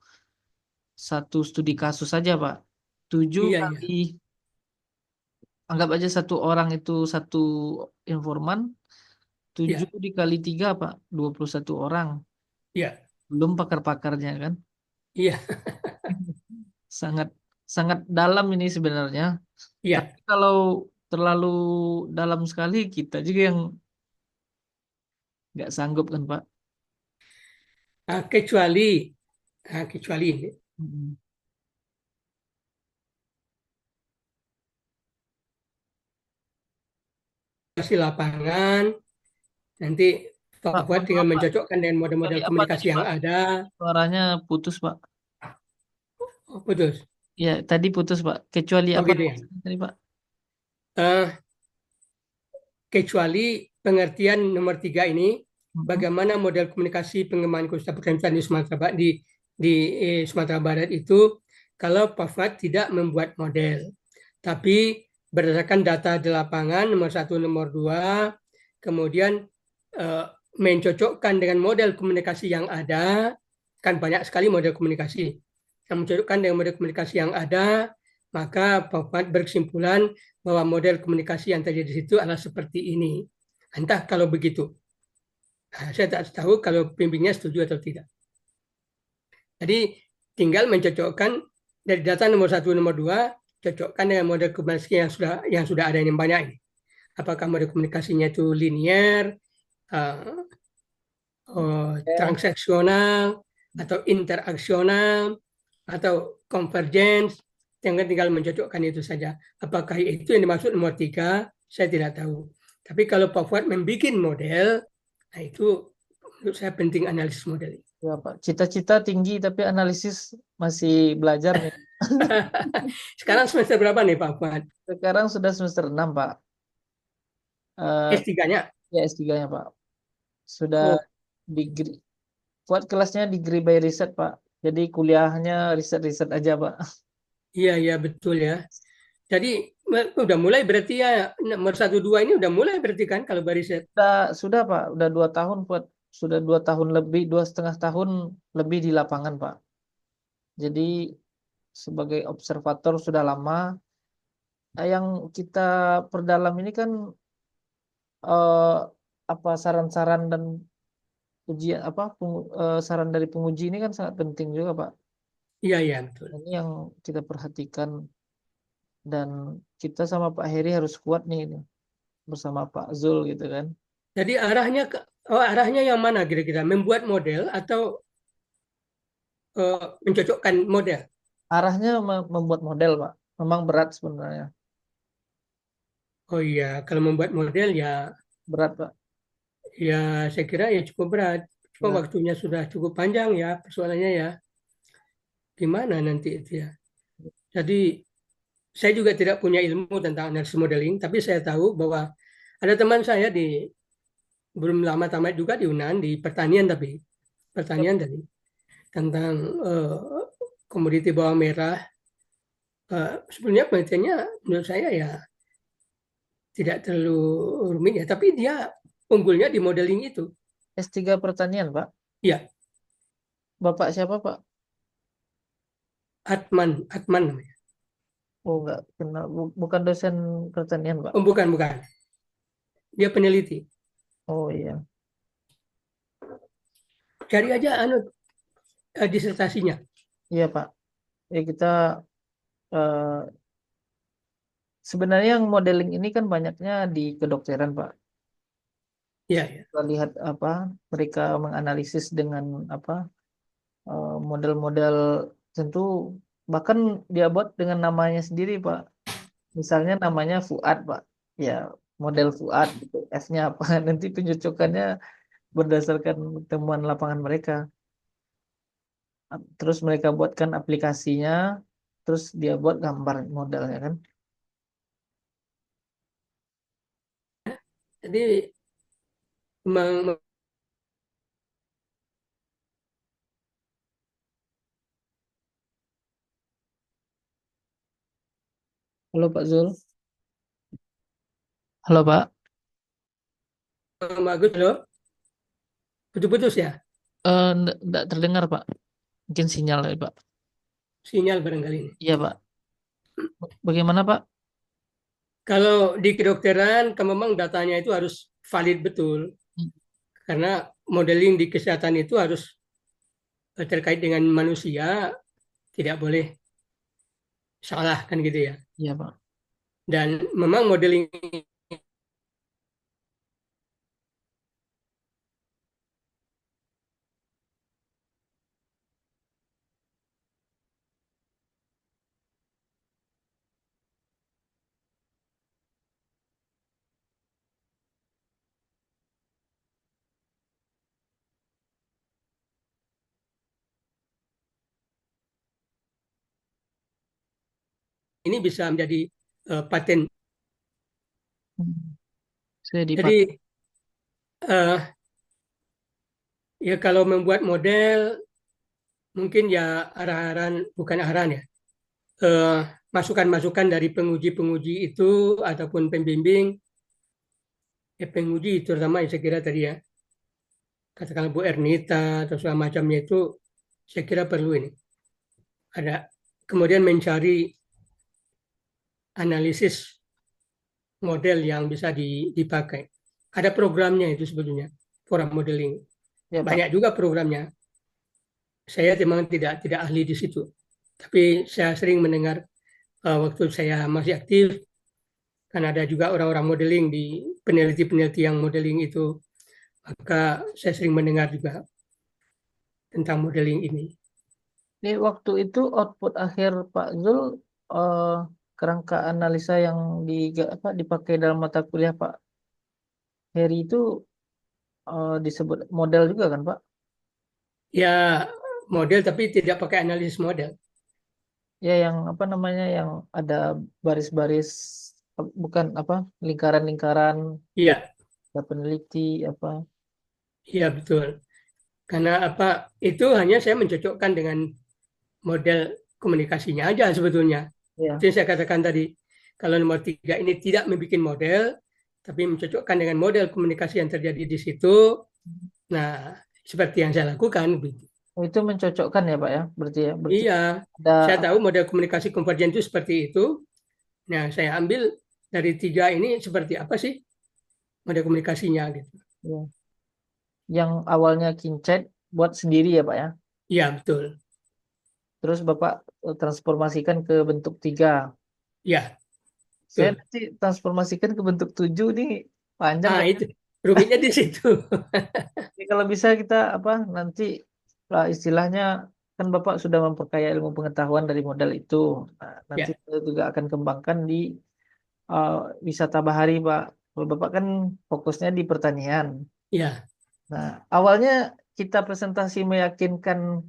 studi kasus saja, Pak. 7 Iya, iya, kali, anggap aja satu orang itu satu informan, 7 iya, dikali 3, Pak, 21 orang. iya, Belum pakar-pakarnya kan. iya, Sangat sangat dalam ini sebenarnya. iya. Tapi kalau terlalu dalam sekali, kita juga yang nggak sanggup kan, Pak. Kecuali ini Mm. hasil lapangan, nanti Pak Pak, Fuad mohon tinggal maaf, Pak. mencocokkan dengan Dari model-model apa tadi, komunikasi yang Pak? ada. Suaranya putus, Pak. Oh, putus. Ya, tadi putus, Pak. Kecuali Oh apa gitu ya. tadi, Pak? Eh, kecuali pengertian nomor 3 ini, Mm-mm. bagaimana model komunikasi pengembangan kota perkantoran di Sumatera Barat di Sumatera Barat itu kalau Pak Fuad tidak membuat model, tapi berdasarkan data di lapangan nomor 1, nomor 2, kemudian eh, mencocokkan dengan model komunikasi yang ada, kan banyak sekali model komunikasi, yang mencocokkan dengan model komunikasi yang ada, maka Pak Fuad berkesimpulan bahwa model komunikasi yang terjadi di situ adalah seperti ini. Entah kalau begitu. Saya tak tahu kalau pembimbingnya setuju atau tidak. Jadi tinggal mencocokkan dari data nomor 1, nomor 2, cocokkan dengan model komunikasi yang sudah ada yang banyak ini. Apakah model komunikasinya itu linear, uh, Ya. transaksional, atau interaksional, atau convergence, tinggal mencocokkan itu saja. Apakah itu yang dimaksud nomor 3, saya tidak tahu. Tapi kalau Pak Fuad membuat model, nah itu menurut saya penting analisis model. Ya, Pak. Cita-cita tinggi tapi analisis masih belajar nih. Sekarang semester berapa nih Pak Fuad? Sekarang sudah semester 6, Pak. Eh, S3-nya? ya, S3-nya, Pak. Sudah Oh, degree. Buat kelasnya degree by riset, Pak. Jadi kuliahnya riset-riset aja, Pak. iya, iya betul ya. Jadi udah mulai berarti ya, nomor 1, 2 ini udah mulai berarti kan kalau bariset. Sudah, Pak. Udah 2 tahun, buat sudah 2 tahun lebih, 2,5 tahun lebih di lapangan, Pak. Jadi sebagai observator sudah lama. Yang kita perdalam ini kan eh, apa saran-saran dan ujian saran dari penguji ini kan sangat penting juga, Pak. Iya, iya betul. Ini yang kita perhatikan dan kita sama Pak Heri harus kuat nih ini, bersama Pak Zul gitu kan. Jadi arahnya yang mana kira-kira? Membuat model atau mencocokkan model. Arahnya membuat model, Pak. Memang berat sebenarnya. Oh iya, kalau membuat model ya, Berat, Pak. ya saya kira ya cukup berat. Cuma Berat. waktunya sudah cukup panjang ya, persoalannya ya gimana nanti itu ya. Jadi saya juga tidak punya ilmu tentang analisis modeling, tapi saya tahu bahwa ada teman saya di belum lama tamat juga di UNAN di pertanian, tapi pertanian tadi tentang komoditi bawang merah. Sebenarnya penelitiannya menurut saya ya tidak terlalu rumit ya, tapi dia unggulnya di modeling itu. S3 pertanian, Pak. Ya, Bapak siapa, Pak? Atman namanya. Oh, nggak kenal. Bukan dosen pertanian, Pak. Oh, bukan. Dia peneliti. Oh iya. Cari aja disertasinya. Iya, Pak. Ya kita eh, sebenarnya yang modeling ini kan banyaknya di kedokteran, Pak. Ya. Kita lihat apa mereka menganalisis dengan apa model-model tentu bahkan dia buat dengan namanya sendiri, Pak. Misalnya namanya Fuad, Pak. Ya, model Fuad gitu. F-nya apa? Nanti pencocokannya berdasarkan temuan lapangan mereka. Terus mereka buatkan aplikasinya, terus dia buat gambar modelnya kan. Jadi memang Halo Pak Zul. Halo Pak. bagus loh. Putus-putus ya Enggak terdengar Pak. Mungkin sinyal ya Pak. sinyal barangkali ini. Iya Pak. Bagaimana Pak? Kalau di kedokteran, kan memang datanya itu harus valid betul. Karena modeling di kesehatan itu harus terkait dengan manusia, tidak boleh salah kan gitu ya. Iya Pak. Dan memang modeling ini bisa menjadi paten. Hmm. Saya dipak. Jadi uh, ya kalau membuat model mungkin ya arahan bukan arahan ya, eh, masukan-masukan dari penguji-penguji itu ataupun pembimbing, penguji terutama saya kira tadi ya, katakanlah Bu Ernita atau segala macamnya itu saya kira perlu ini. Ada kemudian mencari analisis model yang bisa dipakai. Ada programnya itu sebetulnya, program modeling. Ya Pak. Banyak juga programnya. Saya memang tidak ahli di situ. Tapi saya sering mendengar waktu saya masih aktif, kan ada juga orang-orang modeling di peneliti-peneliti yang modeling itu. Maka saya sering mendengar juga tentang modeling ini. Ini waktu itu output akhir Pak Zul eh, kerangka analisa yang apa, dipakai dalam mata kuliah Pak Heri itu disebut model juga kan Pak? Ya model tapi tidak pakai analisis model. Ya yang apa namanya yang ada baris-baris bukan apa lingkaran-lingkaran Iya, ada peneliti apa. iya betul. Karena apa itu hanya saya mencocokkan dengan model komunikasinya aja sebetulnya. Ya, Itu yang saya katakan tadi. Kalau nomor 3 ini tidak membuat model, tapi mencocokkan dengan model komunikasi yang terjadi di situ. Nah, seperti yang saya lakukan. oh, itu mencocokkan ya Pak ya berarti Iya, ada saya apa tahu model komunikasi konvergen itu seperti itu. Nah, saya ambil dari 3 ini seperti apa sih model komunikasinya gitu. ya, yang awalnya kincet buat sendiri ya Pak ya. Iya, betul. Terus Bapak transformasikan ke bentuk 3. Iya, Saya betul. nanti transformasikan ke bentuk 7 nih panjang Ah, Pak. itu rumitnya di situ. Jadi kalau bisa kita apa nanti lah istilahnya kan Bapak sudah memperkaya ilmu pengetahuan dari model itu. Nah, nanti Ya, saya juga akan kembangkan di uh, wisata bahari, Pak. Kalau Bapak kan fokusnya di pertanian. ya. Nah, awalnya kita presentasi meyakinkan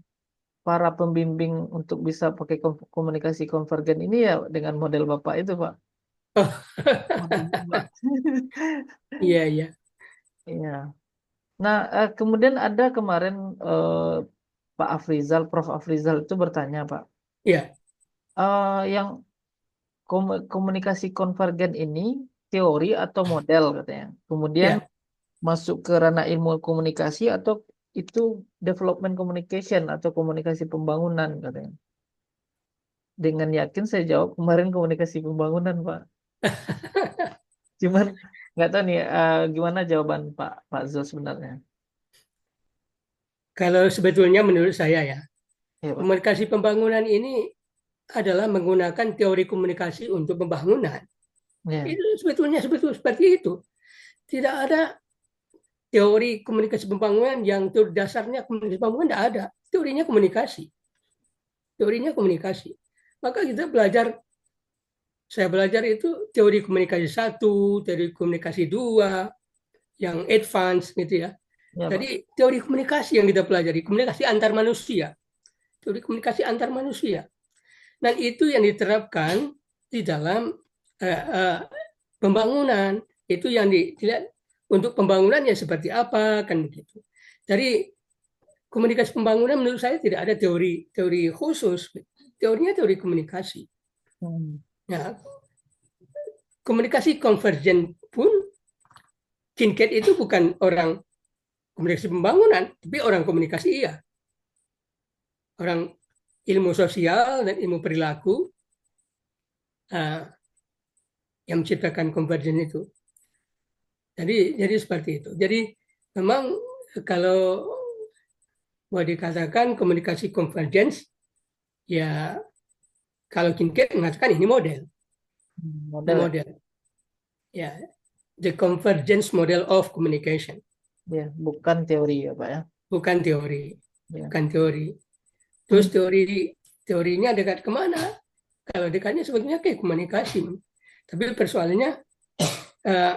para pembimbing untuk bisa pakai komunikasi konvergen ini ya dengan model Bapak itu, Pak. Oh, Modelnya, Pak. iya, iya, Iya. Nah, kemudian ada kemarin eh, Pak Afrizal, Prof. Afrizal itu bertanya, Pak, iya, yang komunikasi konvergen ini teori atau model katanya. Kemudian iya. masuk ke ranah ilmu komunikasi atau itu development communication atau komunikasi pembangunan katanya. Dengan yakin saya jawab kemarin komunikasi pembangunan, Pak. Cuman nggak tahu nih gimana jawaban Pak Zul sebenarnya. Kalau sebetulnya menurut saya ya, Ya, Pak. komunikasi pembangunan ini adalah menggunakan teori komunikasi untuk pembangunan. Ya, Itu sebetulnya seperti itu. Tidak ada teori komunikasi pembangunan yang dasarnya komunikasi pembangunan, tidak ada. Teorinya komunikasi. Teorinya komunikasi. Maka kita belajar, saya belajar itu teori komunikasi satu, teori komunikasi dua, yang advance gitu ya. ya, Pak. Jadi teori komunikasi yang kita pelajari, komunikasi antar manusia, teori komunikasi antar manusia. Dan itu yang diterapkan di dalam uh, uh, pembangunan. Itu yang dilihat untuk pembangunan ya seperti apa kan begitu. Jadi komunikasi pembangunan menurut saya tidak ada teori khusus. Teorinya teori komunikasi. Hmm. Nah, komunikasi konvergen pun Kinket itu bukan orang komunikasi pembangunan, tapi orang komunikasi iya. Orang ilmu sosial dan ilmu perilaku uh, yang menciptakan konvergen itu. Jadi seperti itu. Jadi memang kalau mau dikatakan komunikasi konvergens, ya kalau Kincaid mengatakan ini model, ini Model ya. model, ya the convergence model of communication, Ya, bukan teori ya, Pak ya. bukan teori, Ya. bukan teori. Terus Hmm. teorinya dekat kemana? Kalau dekatnya sebetulnya ke komunikasi, tapi persoalannya uh,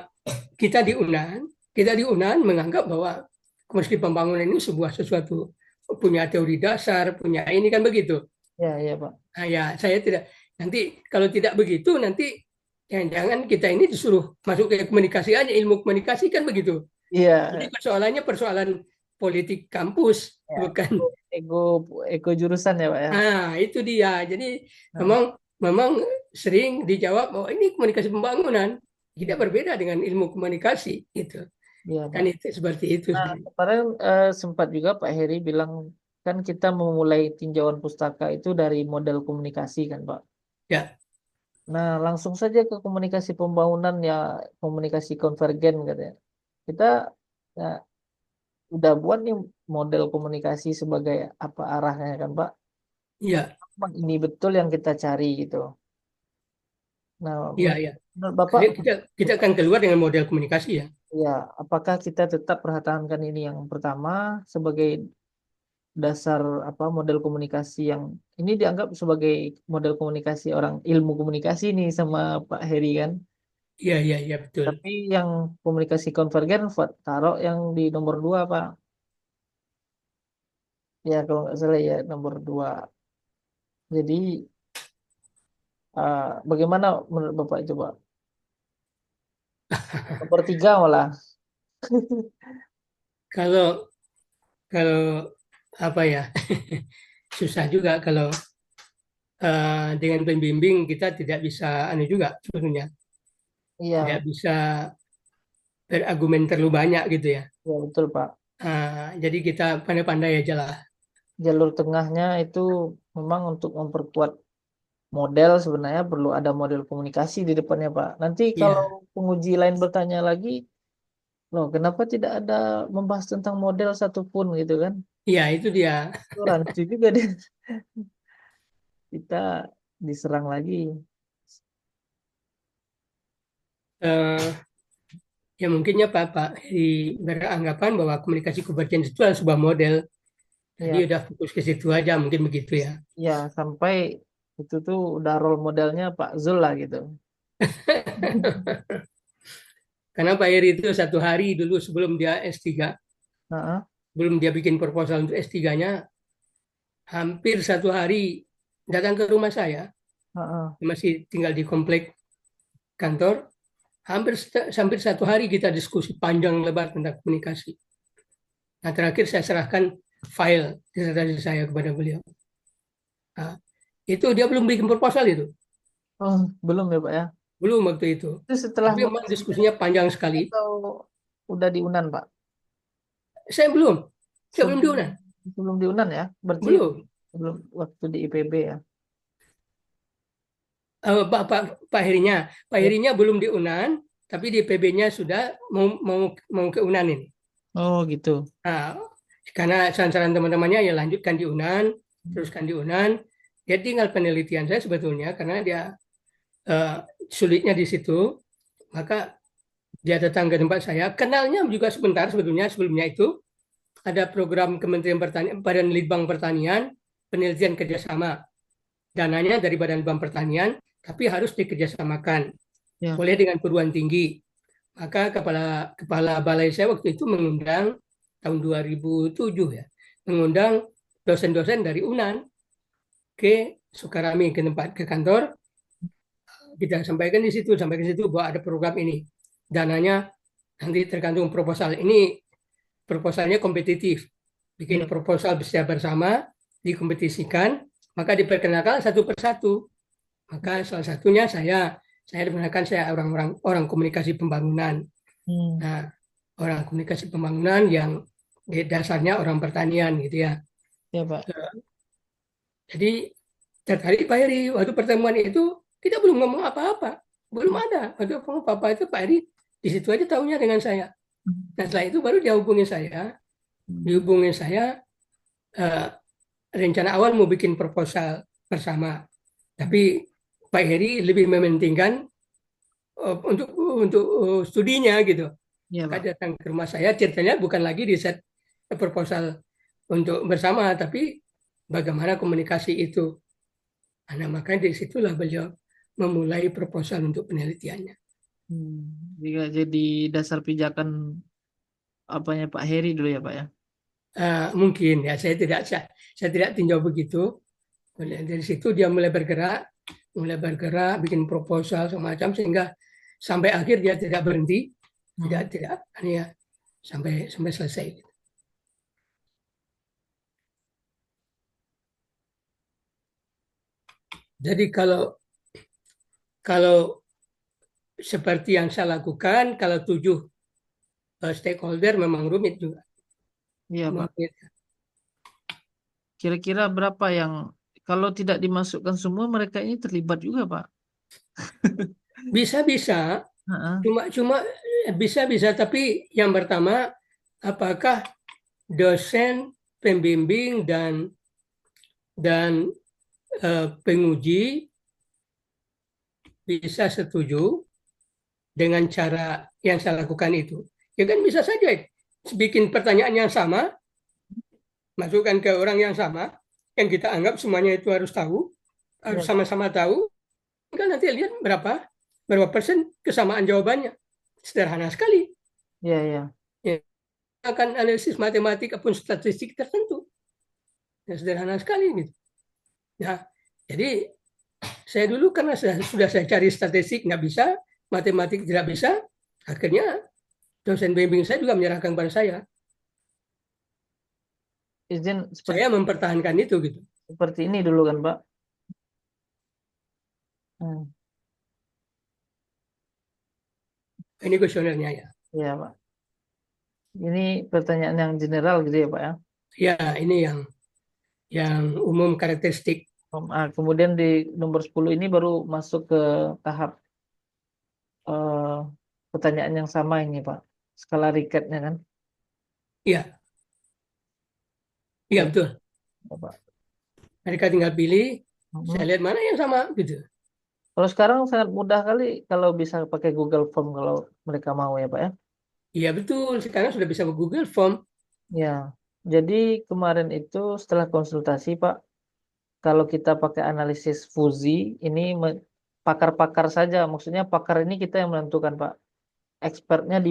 kita di UNAN menganggap bahwa komunikasi pembangunan ini sebuah sesuatu punya teori dasar, punya ini kan begitu. Ya, ya, Pak. Nah, ya saya tidak nanti kalau tidak begitu nanti jangan-jangan kita ini disuruh masuk ke komunikasi aja ilmu komunikasi kan begitu. Jadi Iya, persoalannya persoalan politik kampus ya. bukan. Ego, ego jurusan ya, Pak ya. Nah, itu dia. Jadi Nah, memang memang sering dijawab bahwa ini komunikasi pembangunan tidak hmm. berbeda dengan ilmu komunikasi gitu. Iya, Kan Pak. itu seperti itu Nah, sebenarnya. kemarin sempat juga Pak Heri bilang kan kita memulai tinjauan pustaka itu dari model komunikasi kan, Pak. Ya, Nah, langsung saja ke komunikasi pembangunan ya, komunikasi konvergen katanya. Kita ya, udah buat nih model komunikasi sebagai apa arahnya kan, Pak. iya, Memang ini betul yang kita cari gitu. Nah, iya, iya. menurut Bapak, Kita akan keluar dengan model komunikasi ya. ya, apakah kita tetap pertahankan ini yang pertama sebagai dasar apa model komunikasi yang ini dianggap sebagai model komunikasi orang ilmu komunikasi nih sama Pak Heri kan. Iya, iya, iya betul. Tapi yang komunikasi konvergen taruh yang di nomor dua Pak. Ya kalau nggak salah ya nomor dua. Jadi bagaimana menurut Bapak coba? Nomor tiga malah. Kalau kalau apa ya susah juga kalau dengan pembimbing kita tidak bisa anu juga sebetulnya tidak Iya, bisa berargumen terlalu banyak gitu ya. ya betul Pak. Jadi kita pandai-pandai aja lah. Jalur tengahnya itu memang untuk memperkuat model sebenarnya perlu ada model komunikasi di depannya Pak. Nanti kalau Iya, penguji lain bertanya lagi, loh kenapa tidak ada membahas tentang model satupun gitu kan? iya itu dia. Itu rancu juga deh kita diserang lagi. Eh, ya mungkinnya Pak Pak beranggapan bahwa komunikasi konvergensi itu adalah sebuah model. Jadi Ya, udah fokus ke situ aja, mungkin begitu ya. ya sampai itu tuh udah role modelnya Pak Zul lah gitu. Karena Pak Heri itu 1 hari dulu sebelum dia S3, Heeh, belum dia bikin proposal untuk S3-nya, hampir 1 hari datang ke rumah saya, heeh. masih tinggal di komplek kantor, hampir 1 hari kita diskusi panjang lebar tentang komunikasi. Nah, terakhir saya serahkan file disertasi saya kepada beliau. Nah, itu dia belum bikin proposal itu, Oh, belum ya Pak ya. belum waktu itu. Itu setelah Tapi memang lulus diskusinya panjang sekali. atau udah di UNAN Pak? Saya belum, saya belum Sebelum diundang, sebelum di UNAN ya. Berarti belum. sebelum waktu di IPB ya. Pak Herinya, Pak Ya. Herinya belum di UNAN, tapi di PB-nya sudah mau ke UNAN ini. Oh gitu. Nah, karena saran-saran teman-temannya ya lanjutkan di UNAN, teruskan di UNAN. Dia tinggal penelitian saya sebetulnya karena dia eh, sulitnya di situ, maka dia datang ke tempat saya. Kenalnya juga sebentar sebetulnya sebelumnya itu ada program Kementerian Pertanian, Badan Litbang Pertanian, penelitian kerjasama. Dananya dari Badan Litbang Pertanian, tapi harus dikerjasamakan. Ya. Boleh dengan perguruan tinggi. Maka kepala kepala balai saya waktu itu mengundang tahun 2007 ya, mengundang dosen-dosen dari UNAN ke Sukarami ke tempat ke kantor. Kita sampaikan di situ bahwa ada program ini. Dananya nanti tergantung proposal. Ini proposalnya kompetitif. Ya. Bikin proposal secara bersama, dikompetisikan, maka diperkenalkan satu persatu. Maka salah satunya saya diperkenalkan saya orang-orang orang komunikasi pembangunan. Hmm. Nah, orang komunikasi pembangunan yang di dasarnya orang pertanian gitu ya. Ya Pak. Jadi tertarik Pak Heri. Waktu pertemuan itu kita belum ngomong apa-apa, belum ada. Waktu ngomong apa-apa itu Pak Heri di situ aja tahunya dengan saya. Nah setelah itu baru dia dihubungin saya eh, rencana awal mau bikin proposal bersama. Tapi Pak Heri lebih mementingkan untuk studinya gitu. Ya Maka Pak. datang ke rumah saya, ceritanya bukan lagi di set proposal untuk bersama, tapi bagaimana komunikasi itu. Nah, makanya dari situlah beliau memulai proposal untuk penelitiannya. Jika jadi dasar pijakan apanya Pak Heri dulu ya Pak ya. Mungkin ya saya tidak tinjau begitu. Dari situ dia mulai bergerak, bikin proposal semacam sehingga sampai akhir dia tidak berhenti, tidak Hmm. tidak ya sampai sampai selesai. Jadi kalau kalau seperti yang saya lakukan, kalau 7 stakeholder memang rumit juga. Iya Memang Pak. rumit. Kira-kira berapa yang kalau tidak dimasukkan semua mereka ini terlibat juga Pak. Bisa-bisa, Heeh. cuma bisa-bisa, tapi yang pertama, apakah dosen, pembimbing dan penguji bisa setuju dengan cara yang saya lakukan itu? Ya kan bisa saja bikin pertanyaan yang sama, masukkan ke orang yang sama, yang kita anggap semuanya itu harus tahu, harus Ya. sama-sama tahu, kan nanti lihat berapa persen kesamaan jawabannya. Sederhana sekali. Iya, iya. Ya, akan analisis matematik ataupun statistik tertentu. Ya, sederhana sekali gitu. Nah, jadi saya dulu karena sudah saya cari statistik nggak bisa, matematik tidak bisa, akhirnya dosen bimbing saya juga menyerahkan kepada saya. Izin Saya seperti mempertahankan itu gitu. seperti ini dulu kan Pak. Hmm. Ini kuesionernya ya. Iya Pak. Ini pertanyaan yang general gitu ya Pak ya. Ya, ini yang umum karakteristik. Kemudian di nomor 10 ini baru masuk ke tahap eh, pertanyaan yang sama ini Pak. Skala Likert-nya kan. Iya, iya Ya, betul. ya, Pak. Mereka tinggal pilih, saya Mhm. lihat mana yang sama gitu. Kalau sekarang sangat mudah kali kalau bisa pakai Google Form kalau mereka mau ya Pak ya. Iya betul, sekarang sudah bisa ke Google Form. Ya. Jadi kemarin itu setelah konsultasi Pak, kalau kita pakai analisis fuzzy, ini pakar-pakar saja. Maksudnya pakar ini kita yang menentukan Pak. Expertnya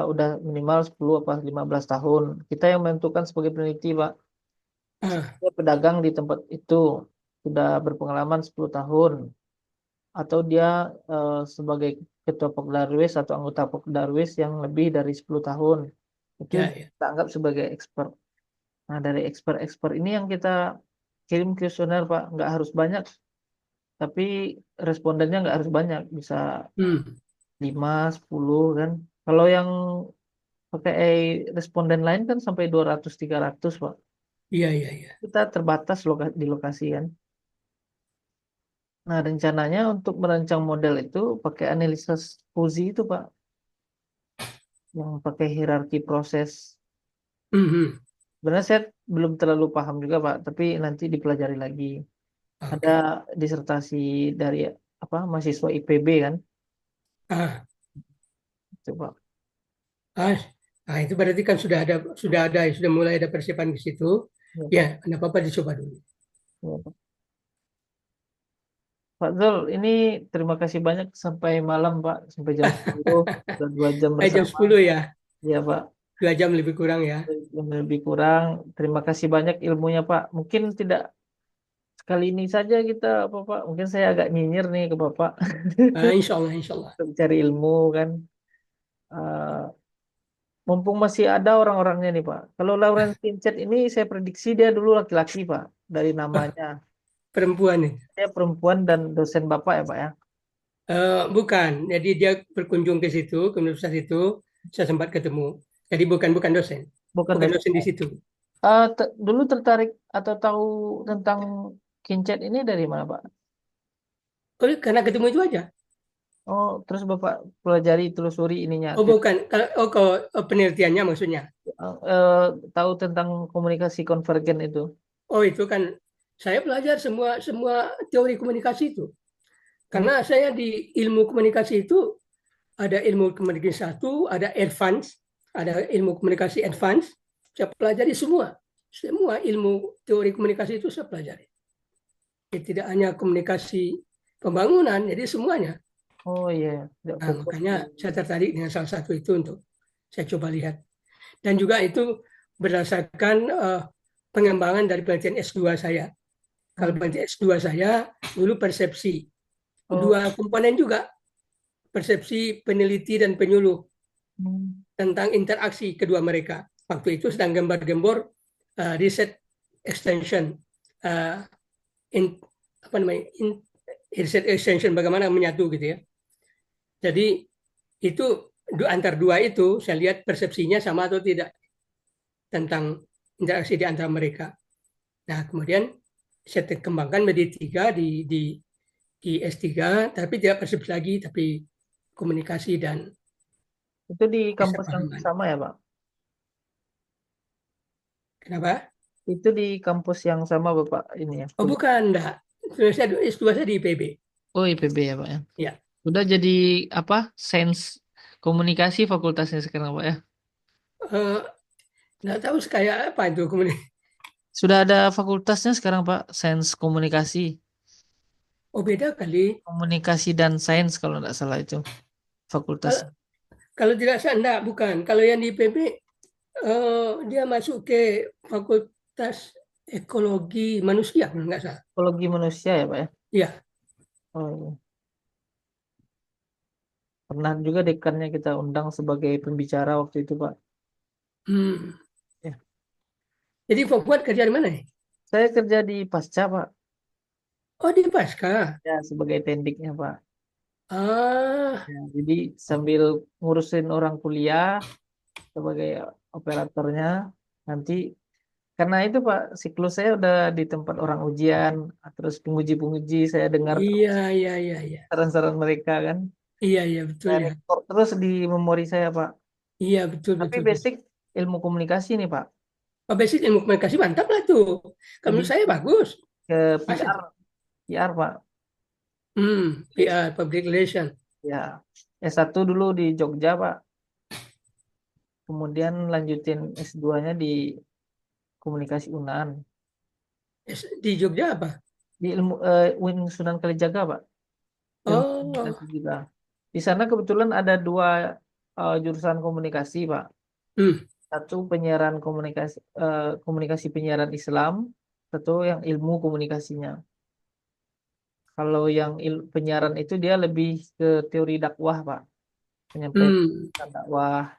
udah minimal 10 apa 15 tahun. Kita yang menentukan sebagai peneliti Pak. Ah, Dia pedagang di tempat itu, sudah berpengalaman 10 tahun. Atau dia sebagai ketua Pokdarwis atau anggota Pokdarwis yang lebih dari 10 tahun. Itu ya, ya. kita anggap sebagai expert. Nah, dari expert-expert ini yang kita kirim kuesioner, Pak. Nggak harus banyak, tapi respondennya nggak harus banyak. Bisa Hmm, 5, 10 kan. Kalau yang pakai responden lain kan sampai 200, 300, Pak. iya, iya, iya. Kita terbatas di lokasi kan. Nah, rencananya untuk merancang model itu pakai analisis fuzzy itu, Pak. Yang pakai hierarki proses. Mhm. Sebenarnya saya belum terlalu paham juga, Pak. Tapi nanti dipelajari lagi. Ada Oke. disertasi dari apa mahasiswa IPB kan. Ah, Coba. ah, itu berarti kan sudah mulai ada persiapan di situ. Ya, Ya, Pak. tidak apa-apa dicoba dulu. Ya, Pak. Pak Zul, ini terima kasih banyak sampai malam, Pak. Sampai jam 10. Sudah 2 jam Jam bersama. 10 ya, Ya, Pak. 2 jam lebih kurang ya. Yang lebih kurang. Terima kasih banyak ilmunya, Pak. Mungkin tidak sekali ini saja kita, apa, Pak. Mungkin saya agak nyinyir nih ke Bapak. Insya Allah, insya Allah. Untuk cari ilmu kan. Mumpung masih ada orang-orangnya nih, Pak. Kalau Lawrence Pinchet ini saya prediksi dia dulu laki-laki, Pak. Dari namanya. Perempuan nih. Dia perempuan dan dosen Bapak ya, Pak ya. Bukan, jadi dia berkunjung ke situ, ke universitas itu, saya sempat ketemu. Jadi bukan bukan dosen, Bukan bukan dosen. dosen di situ. Dulu tertarik atau tahu tentang Kincet ini dari mana, Pak? Oh, karena ketemu itu aja. Oh, terus Bapak pelajari, telusuri ininya. Oh bukan, kalau penelitiannya maksudnya. Tahu tentang komunikasi konvergen itu. Oh itu kan saya belajar semua semua teori komunikasi itu. Hmm. Karena saya di ilmu komunikasi itu ada ilmu komunikasi satu, ada advance, ada ilmu komunikasi advance. Saya pelajari semua, semua ilmu teori komunikasi itu saya pelajari. Jadi tidak hanya komunikasi pembangunan, jadi semuanya. Oh iya, tidak Nah, fokus makanya di. saya tertarik dengan salah satu itu untuk saya coba lihat. Dan juga itu berdasarkan pengembangan dari penelitian S2 saya. Kalau Hmm. penelitian S2 saya dulu persepsi. Oh. Dua komponen juga, persepsi peneliti dan penyuluh Hmm. tentang interaksi kedua mereka. Waktu itu sedang gembar-gembor riset extension, uh, in, apa namanya, riset extension bagaimana menyatu gitu ya. Jadi itu antar dua itu saya lihat persepsinya sama atau tidak tentang interaksi di antara mereka. Nah kemudian saya kembangkan menjadi tiga di S3, tapi tidak persepsi lagi, tapi komunikasi dan Itu di kampus yang kesepahaman. sama ya, Pak? Kenapa? Itu di kampus yang sama Bapak ini ya. Oh bukan, enggak. Saya S2 saya di IPB. Oh, IPB ya, Pak ya. Ya, Udah jadi apa? Sains komunikasi fakultasnya sekarang, Pak ya. eh, nggak tahu kayak apa itu kemudian. Sudah ada fakultasnya sekarang, Pak. Sains komunikasi. Oh beda kali. Komunikasi dan sains kalau nggak salah itu fakultas. Kalau, kalau tidak saya enggak, bukan. Kalau yang di IPB dia masuk ke Fakultas Ekologi Manusia, enggak salah. Psikologi manusia ya, Pak ya. Iya. Oh, iya. Pernah juga dekannya kita undang sebagai pembicara waktu itu, Pak. Hmm. Ya. Jadi Fuad kerja di mana nih? Saya kerja di Pasca, Pak. Oh di Pasca. Ya, sebagai tendiknya, Pak. Ah, Ya, jadi sambil ngurusin orang kuliah sebagai operatornya, nanti karena itu Pak, siklus saya udah di tempat orang ujian, terus penguji-penguji saya dengar iya, iya, iya, iya. saran-saran mereka kan. Iya, iya, betul Saya ya. rekor terus di memori saya, Pak. Iya, betul, Tapi betul, betul. basic ilmu komunikasi nih, Pak. Oh, basic ilmu komunikasi mantap lah tuh. Kalau Lebih menurut saya bagus. ke Masa? PR, Pak. PR, Public Relation. Ya, S1 dulu di Jogja, Pak. Kemudian lanjutin S2-nya di Komunikasi UNAN. Di Jogja apa? Di UIN Sunan Kalijaga, Pak. Ilmu Oh, komunikasi juga. Di sana kebetulan ada dua jurusan komunikasi, Pak. hmm, Satu penyiaran komunikasi penyiaran Islam, satu yang ilmu komunikasinya. Kalau yang penyiaran itu dia lebih ke teori dakwah, Pak. hmm. Penyampaian dakwah.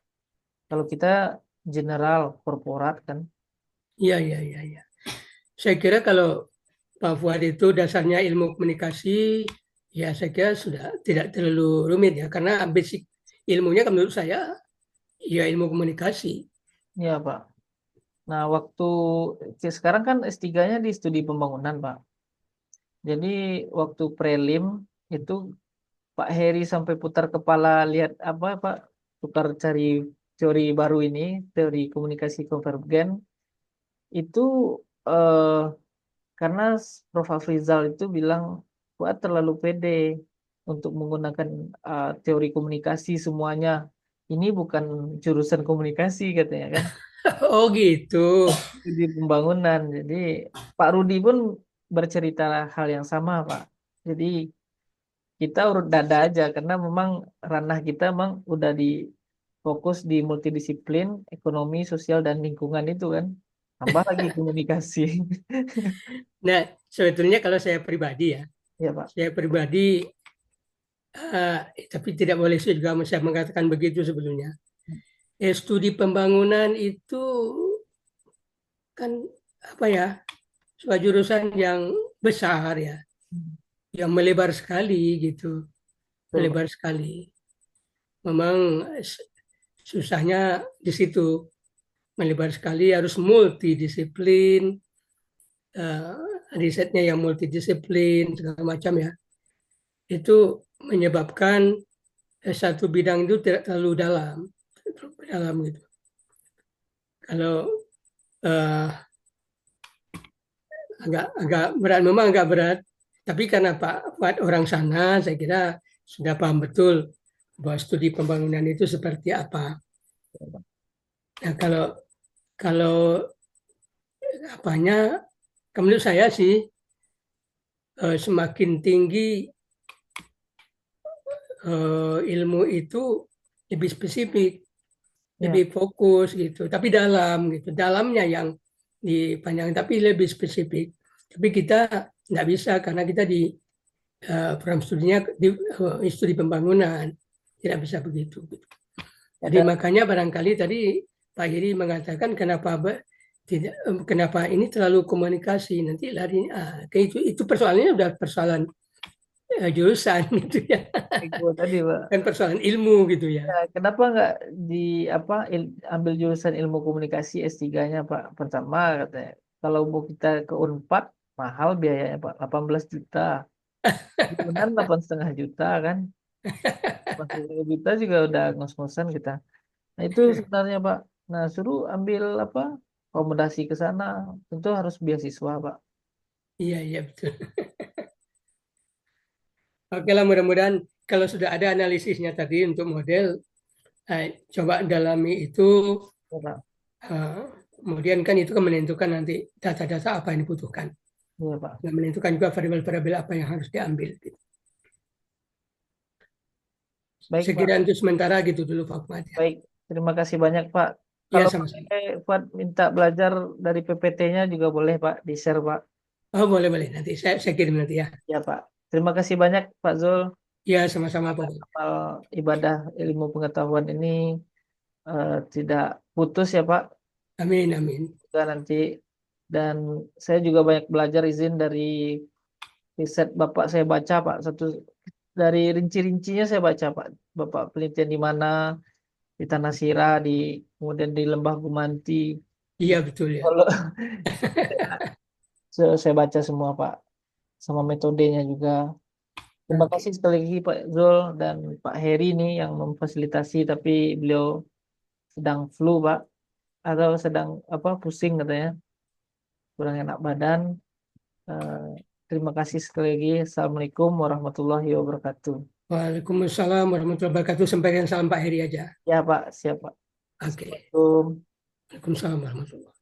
Kalau kita general korporat kan. Iya, iya, iya, iya. Saya kira kalau Pak Fuad itu dasarnya ilmu komunikasi, ya saya kira sudah tidak terlalu rumit ya, karena basic ilmunya kan menurut saya ya ilmu komunikasi. Ya, Pak. Nah, sekarang kan S3-nya di studi pembangunan, Pak. Jadi waktu prelim itu Pak Heri sampai putar kepala lihat apa Pak, tukar cari teori baru ini, teori komunikasi konvergen itu eh, karena Prof. Afrizal itu bilang Fuad terlalu pede untuk menggunakan teori komunikasi semuanya. Ini bukan jurusan komunikasi katanya kan, Oh gitu. di pembangunan. Jadi Pak Rudi pun bercerita hal yang sama, Pak. Jadi kita urut dada aja karena memang ranah kita memang udah di fokus di multidisiplin ekonomi sosial dan lingkungan itu kan, tambah lagi komunikasi. Nah, sebetulnya kalau saya pribadi ya, Ya Pak. saya pribadi, tapi tidak boleh juga saya mengatakan begitu sebelumnya. Studi pembangunan itu kan apa ya, sebuah jurusan yang besar ya, yang melebar sekali gitu, Betul, Pak. melebar sekali. Memang susahnya di situ, melebar sekali, harus multidisiplin, eh, risetnya yang multidisiplin segala macam ya. Itu menyebabkan satu bidang itu tidak terlalu dalam gitu. Kalau eh, agak berat, memang agak berat, tapi karena Pak Fuad orang sana, saya kira sudah paham betul bahwa studi pembangunan itu seperti apa. Nah, kalau apanya, menurut saya sih semakin tinggi ilmu itu lebih spesifik, Ya, lebih fokus gitu, tapi dalam gitu, dalamnya yang dipanjang tapi lebih spesifik. Tapi kita nggak bisa karena kita di program studinya di studi pembangunan, tidak bisa begitu. Jadi ada makanya barangkali tadi Pak Hiri mengatakan tidak, kenapa ini terlalu komunikasi, nanti lari kayak itu persoalannya udah persoalan jurusan gitu ya, itu tadi Pak. kan persoalan ilmu gitu ya. Ya, kenapa nggak di apa ambil jurusan ilmu komunikasi S3-nya Pak? Pertama katanya kalau mau kita ke Unpad mahal biayanya Pak, 18 juta. Di Unan 8,5 juta kan. 8,5 juta juga udah ngos-ngosan kita. Nah itu sebenarnya Pak. Nah suruh ambil apa akomodasi ke sana. Tentu harus beasiswa Pak. Iya, iya betul. Oke lah, mudah-mudahan kalau sudah ada analisisnya tadi untuk model, coba dalami itu, Ya, Pak. eh, kemudian kan itu kan menentukan nanti data-data apa yang dibutuhkan, Iya Pak. dan menentukan juga variabel-variabel apa yang harus diambil. Gitu. Baik Saya Pak. kira untuk sementara gitu dulu Pak Ahmad ya. Baik. Terima kasih banyak Pak. Ya Kalau sama-sama. Pak minta belajar dari PPT-nya juga boleh Pak di-share Pak. Oh boleh boleh, nanti saya kirim nanti ya. Ya Pak. Terima kasih banyak Pak Zul. Ya sama-sama Pak. Amal ibadah ilmu pengetahuan ini tidak putus ya Pak. Amin amin. Juga nanti dan saya juga banyak belajar izin dari riset Bapak saya baca Pak. Satu dari rinci-rincinya saya baca Pak. Bapak penelitian di mana di Tanah Sirah, kemudian di Lembah Gumanti. Iya betul ya. Kalau saya baca semua Pak, sama metodenya juga. Terima Oke. kasih sekali lagi Pak Zul dan Pak Heri nih yang memfasilitasi, tapi beliau sedang flu Pak, atau sedang apa pusing katanya, kurang enak badan. Eh, Terima kasih sekali lagi. Assalamualaikum warahmatullahi wabarakatuh. Waalaikumsalam warahmatullahi wabarakatuh. Sampaikan salam Pak Heri aja. Ya Pak, siap Pak. Oke. Assalamualaikum. Waalaikumsalam warahmatullahi wabarakatuh.